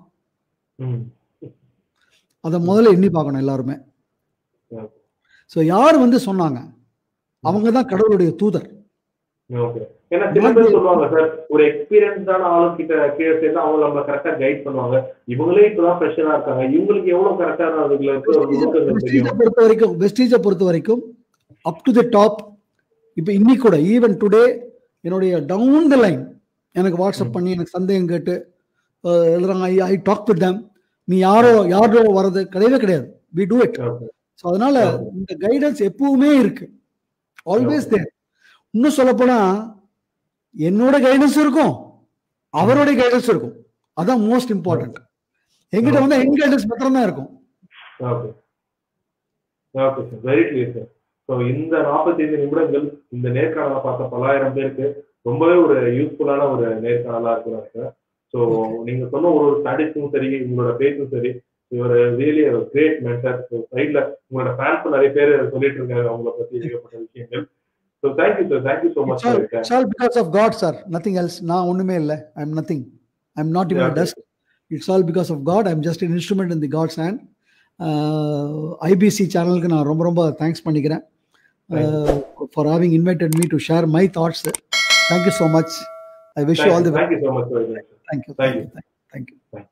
அதை முதல்ல எண்ணி பார்க்கணும் எல்லாருமே. ஸோ யார் சொன்னாங்க, அவங்க தான் கடவுளுடைய தூதர்.
ஏன்னா சில பேர் சொல்லுவாங்க சார், ஒரு எக்ஸ்பீரியன்ஸான ஆளுங்கிட்ட கீழே சேர்ந்து அவங்க நம்மளை கரெக்டா கைட் பண்ணுவாங்க. இவங்களே இப்பதான் ஃப்ரெஷரா இருக்காங்க, இவங்களுக்கு எவ்வளவு கரெக்டான
வெஸ்டீஜை பொறுத்த வரைக்கும் அப் டு தி டாப். இப்போ இன்னைக்கு கூட ஈவன் டுடே என்னுடைய டவுன் த லைன் எனக்கு வாட்ஸ்அப் பண்ணி எனக்கு சந்தேகம் கேட்டு எழுதுறாங்க. I talk to them. நீ யாரோ வர்றது கிடையவே கிடையாது. we do it. ஸோ அதனால இந்த கைடன்ஸ் எப்பவுமே இருக்கு, ஆல்வேஸ் தேர். இன்னும் சொல்ல போனா என்னோட கைடன்ஸ் இருக்கும், அவருடைய கைடன்ஸ் இருக்கும். அதான் மோஸ்ட் இம்பார்ட்டன்ட். எங்கிட்ட எங்க கைடன்ஸ் மாத்திரம் தான் இருக்கும்.
Very clear sir. ஸோ இந்த 45 நிமிடங்கள் இந்த நேர்காணலை பார்த்த பல்லாயிரம் பேருக்கு ரொம்பவே ஒரு யூஸ்ஃபுல்லான ஒரு நேர்காணலா இருக்கும். ஸோ நீங்க சொன்ன ஒரு ஸ்டாட்டிஸ்டும் சரி, உங்களோட பேச்சும் சரி, இவர் ரியலி கிரேட் மென்டர். சைட்ல உங்களோட ஃபேன்ஸ் நிறைய பேர் சொல்லிட்டு இருக்காங்க அவங்கள பத்தி ஏகப்பட்ட விஷயங்கள். So thank you sir, thank you so much.
It's all because of God, sir. Nothing else. நான் ஒண்ணுமே இல்லை. I'm nothing. I'm not even a dust. It's all because of God. I'm just an instrument in the God's hand. IBC சேனலுக்கு நான் ரொம்ப ரொம்ப thanks பண்ணிக்கிறேன். for having invited me to share my thoughts. Thank you so much. I wish you all the best.
Thank you so much.
Thank you.
Thank you.
Thank you.